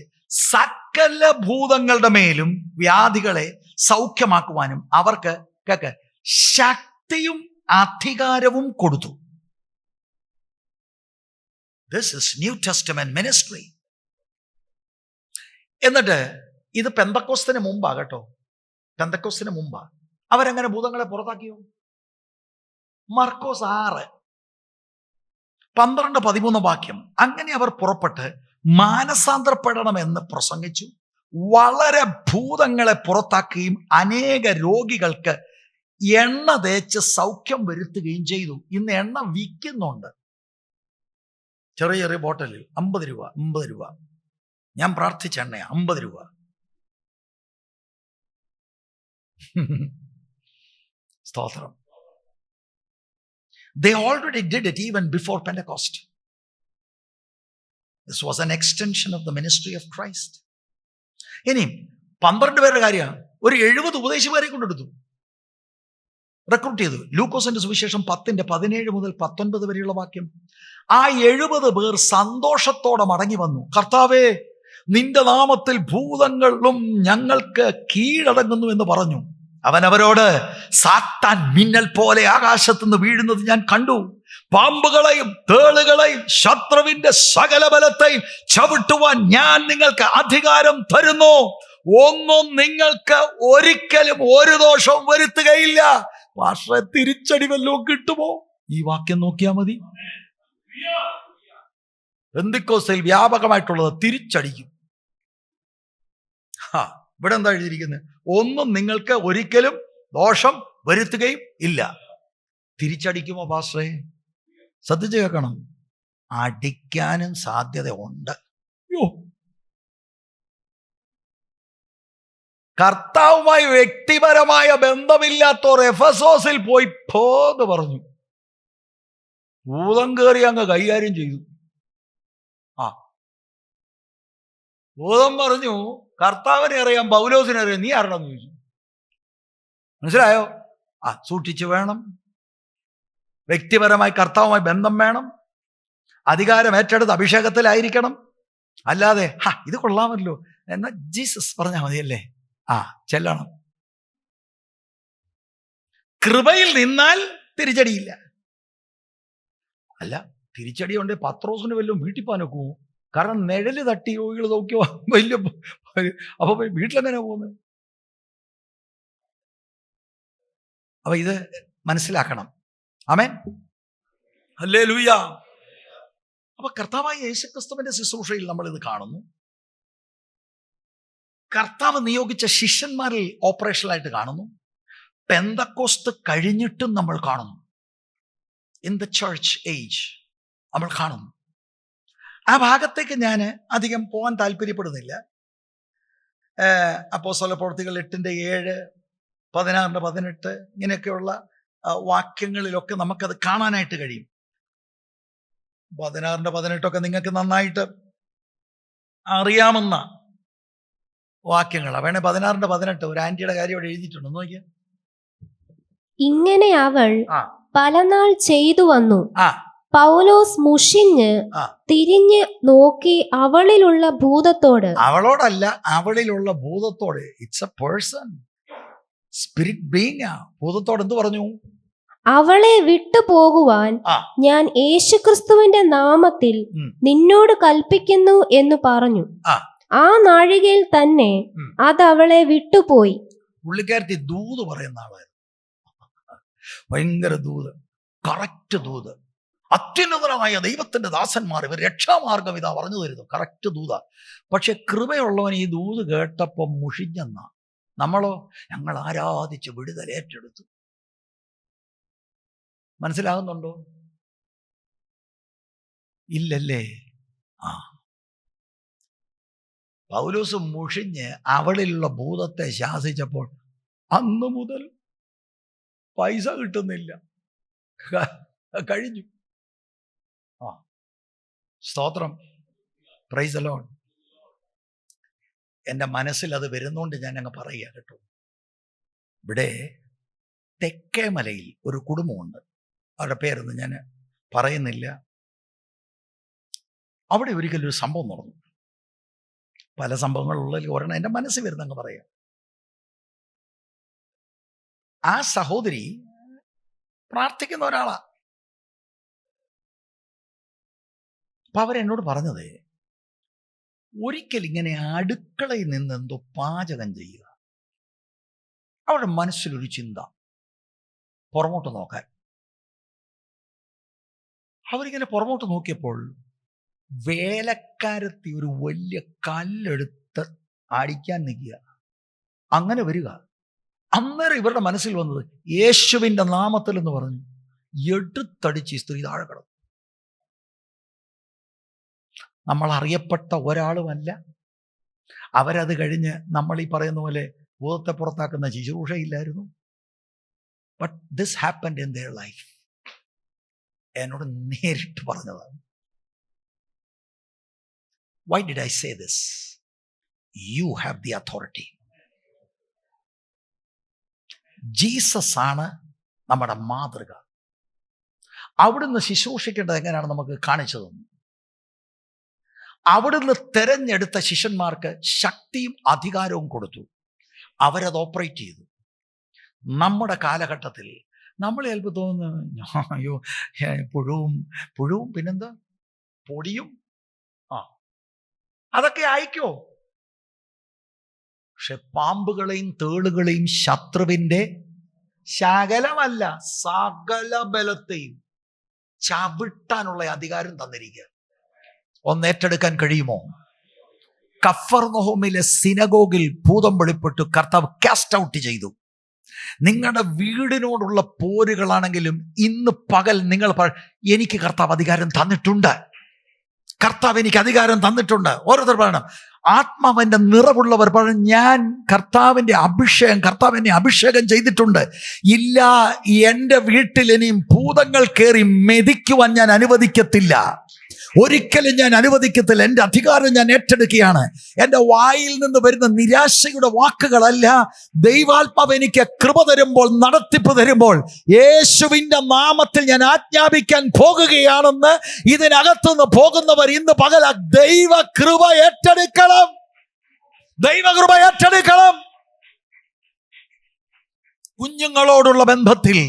സകല ഭൂതങ്ങളുടെ മേലും വ്യാധികളെ സൗഖ്യമാക്കുവാനും അവർക്ക് ശക്തിയും അധികാരവും കൊടുത്തു. This is new testament ministry. എന്നിട്ട് ഇത് പെന്തക്കോസ്തിന് മുമ്പാ കേട്ടോ. പെന്തക്കോസ്തിന് മുമ്പാ. അവരെങ്ങനെ ഭൂതങ്ങളെ പുറത്താക്കിയോ? മർക്കോസ് 6 12-13 വാക്യം. അങ്ങനെ അവർ പുറപ്പെട്ട് മാനസാന്തരപ്പെടണമെന്ന് പ്രസംഗിച്ചു. വളരെ ഭൂതങ്ങളെ പുറത്താക്കുകയും അനേക രോഗികൾക്ക് എണ്ണ തേച്ച് സൗഖ്യം വരുത്തുകയും ചെയ്തു. ഇന്ന് എണ്ണ വിൽക്കുന്നുണ്ട്, ചെറിയ ചെറിയ ബോട്ടലിൽ 50 രൂപ. ഞാൻ പ്രാർത്ഥിച്ച എണ്ണ 50 രൂപ. സ്തോത്രം. They already did it even before Pentecost. This was an extension of the ministry of Christ. ഇനി 12 പേരുടെ കാര്യമാണ്. ഒരു 70 ഉപദേശിമാരെ കൊണ്ടെടുത്തു, റിക്രൂട്ട് ചെയ്തു. ലൂക്കോസിന്റെ സുവിശേഷം 10:17-19 വരെയുള്ള വാക്യം. ആ 70 പേർ സന്തോഷത്തോടെ മടങ്ങി വന്നു. കർത്താവേ, നിന്റെ നാമത്തിൽ ഭൂതങ്ങളും ഞങ്ങൾക്ക് കീഴടങ്ങുന്നു എന്ന് പറഞ്ഞു. അവൻ അവരോട്, സാത്താൻ മിന്നൽ പോലെ ആകാശത്തുനിന്ന് വീഴുന്നത് ഞാൻ കണ്ടു. പാമ്പുകളെയും തേളുകളെയും ശത്രുവിന്റെ സകല ബലത്തെയും ചവിട്ടുവാൻ ഞാൻ നിങ്ങൾക്ക് അധികാരം തരുന്നു. ഒന്നും നിങ്ങൾക്ക് ഒരിക്കലും ഒരു ദോഷവും വരുത്തുകയില്ല. പക്ഷേ തിരിച്ചടി വല്ലതും കിട്ടുമോ? ഈ വാക്യം നോക്കിയാൽ മതി. പെന്തിക്കോസ്തിൽ വ്യാപകമായിട്ടുള്ളത് തിരിച്ചടിക്കും. ഇവിടെ എന്താ എഴുതിയിരിക്കുന്നത്? ഒന്നും നിങ്ങൾക്ക് ഒരിക്കലും ദോഷം വരുത്തുകയും ഇല്ല. തിരിച്ചടിക്കുമോ പാസ്റ്ററേ? ശ്രദ്ധിച്ച് കേൾക്കണം. അടിക്കാനും സാധ്യത ഉണ്ട്. കർത്താവുമായി വ്യക്തിപരമായ ബന്ധമില്ലാത്തവർ എഫെസോസിൽ പോയി പോന്ന് പറഞ്ഞു, ഭൂതം കയറി അങ്ങ് കൈകാര്യം ചെയ്തു. ഭൂതം പറഞ്ഞു, കർത്താവിനെ അറിയാം, പൗലോസിനെ അറിയാം, നീ ആരാണെന്ന് ചോദിച്ചു. മനസ്സിലായോ? സൂക്ഷിച്ചു വേണം. വ്യക്തിപരമായി കർത്താവുമായി ബന്ധം വേണം. അധികാരം ഏറ്റെടുത്ത് അഭിഷേകത്തിലായിരിക്കണം. അല്ലാതെ ഇത് കൊള്ളാമല്ലോ എന്നാ ജീസസ് പറഞ്ഞാൽ മതിയല്ലേ, ചെല്ലണം. കൃപയിൽ നിന്നാൽ തിരിച്ചടിയില്ല. അല്ല, തിരിച്ചടി കൊണ്ട് പത്രോസിന് വല്ലതും വീട്ടിൽ പോകാനൊക്കുമോ? കാരണം നിഴല് തട്ടി രോഗികൾ നോക്കിയോ വലിയ. അപ്പൊ വീട്ടിലെങ്ങനെ പോകുന്നത്? അപ്പൊ ഇത് മനസ്സിലാക്കണം. ആമേൻ, ഹല്ലേലൂയ. അപ്പൊ കർത്താവായ യേശുക്രിസ്തുവിന്റെ ശുശ്രൂഷയിൽ നമ്മൾ ഇത് കാണുന്നു. കർത്താവ് നിയോഗിച്ച ശിഷ്യന്മാരിൽ ഓപ്പറേഷനായിട്ട് കാണുന്നു. പെന്തക്കോസ്ത് കഴിഞ്ഞിട്ടും നമ്മൾ കാണുന്നു. ഇൻ ദ ചർച്ച് ഏജ് നമ്മൾ കാണുന്നു. ആ ഭാഗത്തേക്ക് ഞാൻ അധികം പോകാൻ താല്പര്യപ്പെടുന്നില്ല. അപ്പോസ്തല പ്രവൃത്തികൾ 8:7, 16-18 ഇങ്ങനെയൊക്കെയുള്ള വാക്യങ്ങളിലൊക്കെ നമുക്കത് കാണാനായിട്ട് കഴിയും. 16-18 നിങ്ങൾക്ക് നന്നായിട്ട് അറിയാവുന്ന വാക്യങ്ങളാണ്. വേണേ 16-18 ഒരു ആന്റിയുടെ കാര്യം അവിടെ എഴുതിയിട്ടുണ്ട്, നോക്കിയാൽ. ഇങ്ങനെ അവൾ പലനാൾ ചെയ്തു വന്നു. പൗലോസ് മുഷിഞ്ഞ് തിരിഞ്ഞ് നോക്കി അവളിലുള്ള ഭൂതത്തോട്, അവളോടല്ല, അവളിലുള്ള ഭൂതത്തോട്, it's a person, spirit being. ഭൂതത്തോട് എന്ത് പറഞ്ഞു? അവളെ വിട്ടുപോകുവാൻ ഞാൻ യേശുക്രിസ്തുവിന്റെ നാമത്തിൽ നിന്നോട് കൽപ്പിക്കുന്നു എന്ന് പറഞ്ഞു. ആ നാഴികയിൽ തന്നെ അത് അവളെ വിട്ടുപോയി. പുള്ളിക്കാരത്തി ദൂത് പറയുന്ന ആളായിരുന്നു. ഭയങ്കര ദൂത്, കറക്റ്റ് ദൂത്. അത്യുന്നതനായ ദൈവത്തിന്റെ ദാസന്മാർ ഇവർ രക്ഷാമാർഗം ഇതാ പറഞ്ഞു തരുന്നു, കറക്റ്റ് ദൂത. പക്ഷെ കൃപയുള്ളവൻ ഈ ദൂത് കേട്ടപ്പോൾ മുഷിഞ്ഞെന്ന. നമ്മളോ, ഞങ്ങൾ ആരാധിച്ച് വിടുതൽ ഏറ്റെടുത്തു. മനസ്സിലാകുന്നുണ്ടോ? ഇല്ലല്ലേ? പൗലോസ് മുഷിഞ്ഞ് അവളിലുള്ള ഭൂതത്തെ ശാസിച്ചപ്പോൾ അന്ന് മുതൽ പൈസ കിട്ടുന്നില്ല, കഴിഞ്ഞു. സ്തോത്രം, പ്രൈസ് ദി ലോർഡ്. എൻ്റെ മനസ്സിൽ അത് വരുന്നോണ്ട് ഞാൻ അങ്ങ് പറയുക കേട്ടോ. ഇവിടെ തെക്കേമലയിൽ ഒരു കുടുംബമുണ്ട്, അവരുടെ പേരൊന്നും ഞാൻ പറയുന്നില്ല. അവിടെ ഒരിക്കലൊരു സംഭവം നടന്നു. പല സംഭവങ്ങളുള്ളതിൽ ഒരെണ്ണം എൻ്റെ മനസ്സിൽ വരുന്നങ്ങ് പറയാം. ആ സഹോദരി പ്രാർത്ഥിക്കുന്ന ഒരാളാ. അപ്പൊ അവരെന്നോട് പറഞ്ഞത്, ഒരിക്കൽ ഇങ്ങനെ അടുക്കളയിൽ നിന്ന് എന്തോ പാചകം ചെയ്യുക. അവരുടെ മനസ്സിലൊരു ചിന്ത, പുറമോട്ട് നോക്കാൻ. അവരിങ്ങനെ പുറമോട്ട് നോക്കിയപ്പോൾ വേലക്കാരത്തി ഒരു വലിയ കല്ലെടുത്ത് അടിക്കാൻ നിൽക്കുക. അങ്ങനെ വരിക. അന്നേരം ഇവരുടെ മനസ്സിൽ വന്നത് യേശുവിൻ്റെ നാമത്തിൽ എന്ന് പറഞ്ഞു. എടുത്തടിച്ച് ഈ സ്ത്രീ താഴെ കിടന്നു. നമ്മൾ അറിയപ്പെട്ട ഒരാളുമല്ല. അവരത് കഴിഞ്ഞ് നമ്മൾ ഈ പറയുന്ന പോലെ ഭൂതത്തെ പുറത്താക്കുന്ന ശുശ്രൂഷയില്ലായിരുന്നു. But this happened in their life. എന്നോട് നേരിട്ട് പറഞ്ഞതാണ്. Why did I say this? You have the authority. Jesus ആണ് നമ്മുടെ മാതൃക. അവിടുന്ന് ശുശ്രൂഷിക്കേണ്ടത് എങ്ങനെയാണ് നമുക്ക് കാണിച്ചു തന്നു. അവിടുന്ന് തെരഞ്ഞെടുത്ത ശിഷ്യന്മാർക്ക് ശക്തിയും അധികാരവും കൊടുത്തു. അവരത് ഓപ്പറേറ്റ് ചെയ്തു. നമ്മുടെ കാലഘട്ടത്തിൽ നമ്മൾ ചിലപ്പോൾ തോന്നുന്നു, അയ്യോ പുഴുവും പിന്നെന്താ പൊടിയും അതൊക്കെ അയക്കോ. പക്ഷെ പാമ്പുകളെയും തേളുകളെയും ശത്രുവിൻ്റെ ശകലമല്ല സകല ബലത്തെയും ചവിട്ടാനുള്ള അധികാരം തന്നിരിക്കുക. ഒന്ന് ഏറ്റെടുക്കാൻ കഴിയുമോ? കഫർനഹൂമിലെ സിനഗോഗിൽ ഭൂതം വെളിപ്പെട്ടു കർത്താവ് കാസ്റ്റ് ഔട്ട് ചെയ്തു. നിങ്ങളുടെ വീടിനോടുള്ള പോരുകളാണെങ്കിലും ഇന്ന് പകൽ നിങ്ങൾ എനിക്ക് കർത്താവ് അധികാരം തന്നിട്ടുണ്ട്, കർത്താവ് എനിക്ക് അധികാരം തന്നിട്ടുണ്ട്. ഓരോരുത്തർ പറയണം, ആത്മാവിൻ്റെ നിറവുള്ളവർ പറയണം, ഞാൻ കർത്താവിൻ്റെ കർത്താവിനെ അഭിഷേകം ചെയ്തിട്ടുണ്ട്. ഇല്ല, എൻ്റെ വീട്ടിൽ ഇനിയും ഭൂതങ്ങൾ കയറി മെതിക്കുവാൻ ഞാൻ അനുവദിക്കത്തില്ല. ഒരിക്കലും ഞാൻ അനുവദിക്കത്തില്ല. എൻ്റെ അധികാരം ഞാൻ ഏറ്റെടുക്കുകയാണ്. എൻ്റെ വായിൽ നിന്ന് വരുന്ന നിരാശയുടെ വാക്കുകളല്ല. ദൈവാത്മാവ് എനിക്ക് കൃപ തരുമ്പോൾ, നടത്തിപ്പ് തരുമ്പോൾ, യേശുവിൻ്റെ നാമത്തിൽ ഞാൻ ആജ്ഞാപിക്കാൻ പോകുകയാണെന്ന് ഇതിനകത്തുനിന്ന് പോകുന്നവർ ഇന്ന് പകൽ ദൈവ കൃപ ഏറ്റെടുക്കണം. ദൈവകൃപ ഏറ്റെടുക്കണം. കുഞ്ഞുങ്ങളോടുള്ള ബന്ധത്തിൽ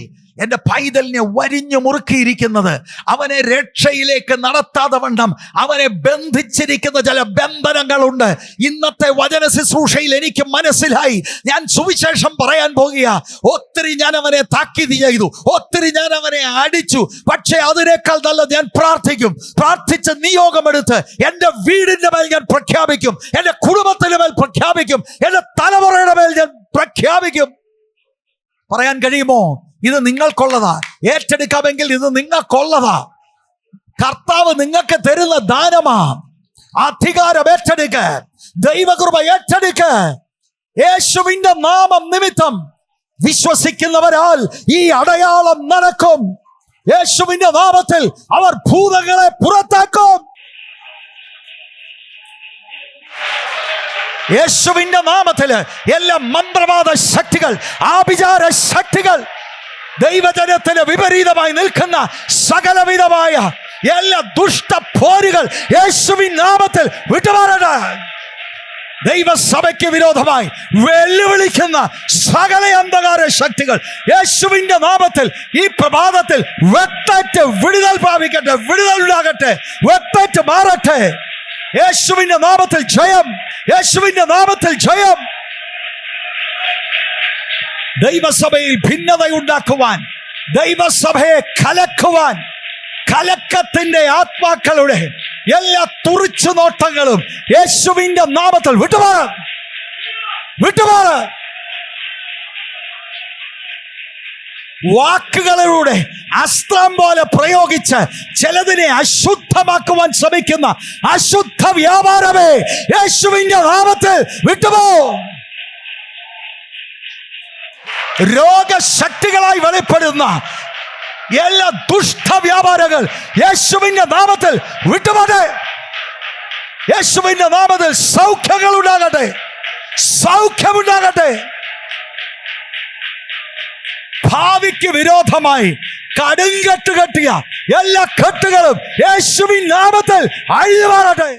എൻ്റെ പൈതലിനെ വരിഞ്ഞു മുറുക്കിയിരിക്കുന്നത്, അവനെ രക്ഷയിലേക്ക് നടത്താതെ വണ്ണം അവനെ ബന്ധിച്ചിരിക്കുന്ന ചില ബന്ധനങ്ങളുണ്ട്. ഇന്നത്തെ വചന ശുശ്രൂഷയിൽ എനിക്ക് മനസ്സിലായി. ഞാൻ സുവിശേഷം പറയാൻ പോകുക. ഒത്തിരി ഞാൻ അവനെ താക്കീത് ചെയ്തു, ഒത്തിരി ഞാൻ അവനെ അടിച്ചു. പക്ഷേ അതിനേക്കാൾ നല്ലത് ഞാൻ പ്രാർത്ഥിക്കും. പ്രാർത്ഥിച്ച് നിയോഗമെടുത്ത് എൻ്റെ വീടിൻ്റെ മേൽ ഞാൻ പ്രഖ്യാപിക്കും, എൻ്റെ കുടുംബത്തിൻ്റെ മേൽ പ്രഖ്യാപിക്കും, എൻ്റെ തലമുറയുടെ മേൽ ഞാൻ പ്രഖ്യാപിക്കും. പറയാൻ കഴിയുമോ? ഇത് നിങ്ങൾക്കുള്ളതാ. ഏറ്റെടുക്കാമെങ്കിൽ ഇത് നിങ്ങൾക്കുള്ളതാ. കർത്താവ് നിങ്ങൾക്ക് തരുന്ന ദാനമാ. അധികാരം ഏറ്റെടുക്ക, ദൈവകൃപ ഏറ്റെടുക്ക. യേശുവിന്റെ നാമം നിമിത്തം വിശ്വസിക്കുന്നവരാൽ ഈ അടയാളം നടക്കും. യേശുവിന്റെ നാമത്തിൽ അവർ ഭൂതങ്ങളെ പുറത്താക്കും. യേശുവിന്റെ നാമത്തിൽ എല്ലാ മന്ത്രവാദ ശക്തികൾ, ആഭിചാര ശക്തികൾ, ദൈവജനത്തിന് വിപരീതമായി നിൽക്കുന്ന സകലവിധമായ എല്ലാ ദുഷ്ടപോരുകൾ യേശുവിൻ നാമത്തിൽ വിട്ടുമാറട്ടെ. ദൈവസഭയ്ക്ക് വിരോധമായി വെല്ലുവിളിക്കുന്ന സകല അന്ധകാര ശക്തികൾ യേശുവിന്റെ നാമത്തിൽ ഈ പ്രഭാതത്തിൽ വെട്ടേറ്റ് വിടുതൽ പ്രാപിക്കട്ടെ, വിടുതൽ ഉണ്ടാകട്ടെ, വെട്ടേറ്റ് മാറട്ടെ. യേശുവിന്റെ നാമത്തിൽ ജയം, യേശുവിന്റെ നാമത്തിൽ ജയം. ദൈവസഭയിൽ ഭിന്നതയുണ്ടാക്കുവാൻ, ദൈവസഭയെ കലക്കുവാൻ, കലക്കത്തിന്റെ ആത്മാക്കളുടെ എല്ലാ തുറിച്ചു നോട്ടങ്ങളും യേശുവിന്റെ നാമത്തിൽ വിട്ടുമാറ. വാക്കുകളിലൂടെ അസ്ത്രം പോലെ പ്രയോഗിച്ച് ചിലതിനെ അശുദ്ധമാക്കുവാൻ ശ്രമിക്കുന്ന അശുദ്ധ വ്യാപാരമേ യേശുവിന്റെ നാമത്തിൽ വിട്ടുപോ. രോഗശക്തികളായി വെളിപ്പെടുന്ന എല്ലാ ദുഷ്ടവ്യാപാരങ്ങൾ യേശുവിന്റെ നാമത്തിൽ വിട്ടുപോട്ടെ. യേശുവിന്റെ നാമത്തിൽ സൗഖ്യങ്ങൾ ഉണ്ടാകട്ടെ, സൗഖ്യമുണ്ടാകട്ടെ. ഭാവിക്ക് വിരോധമായി കടുങ്കെട്ട് കെട്ടിയ എല്ലാ കെട്ടുകളും യേശുവിൻ നാമത്തിൽ അഴിഞ്ഞു മാറട്ടെ.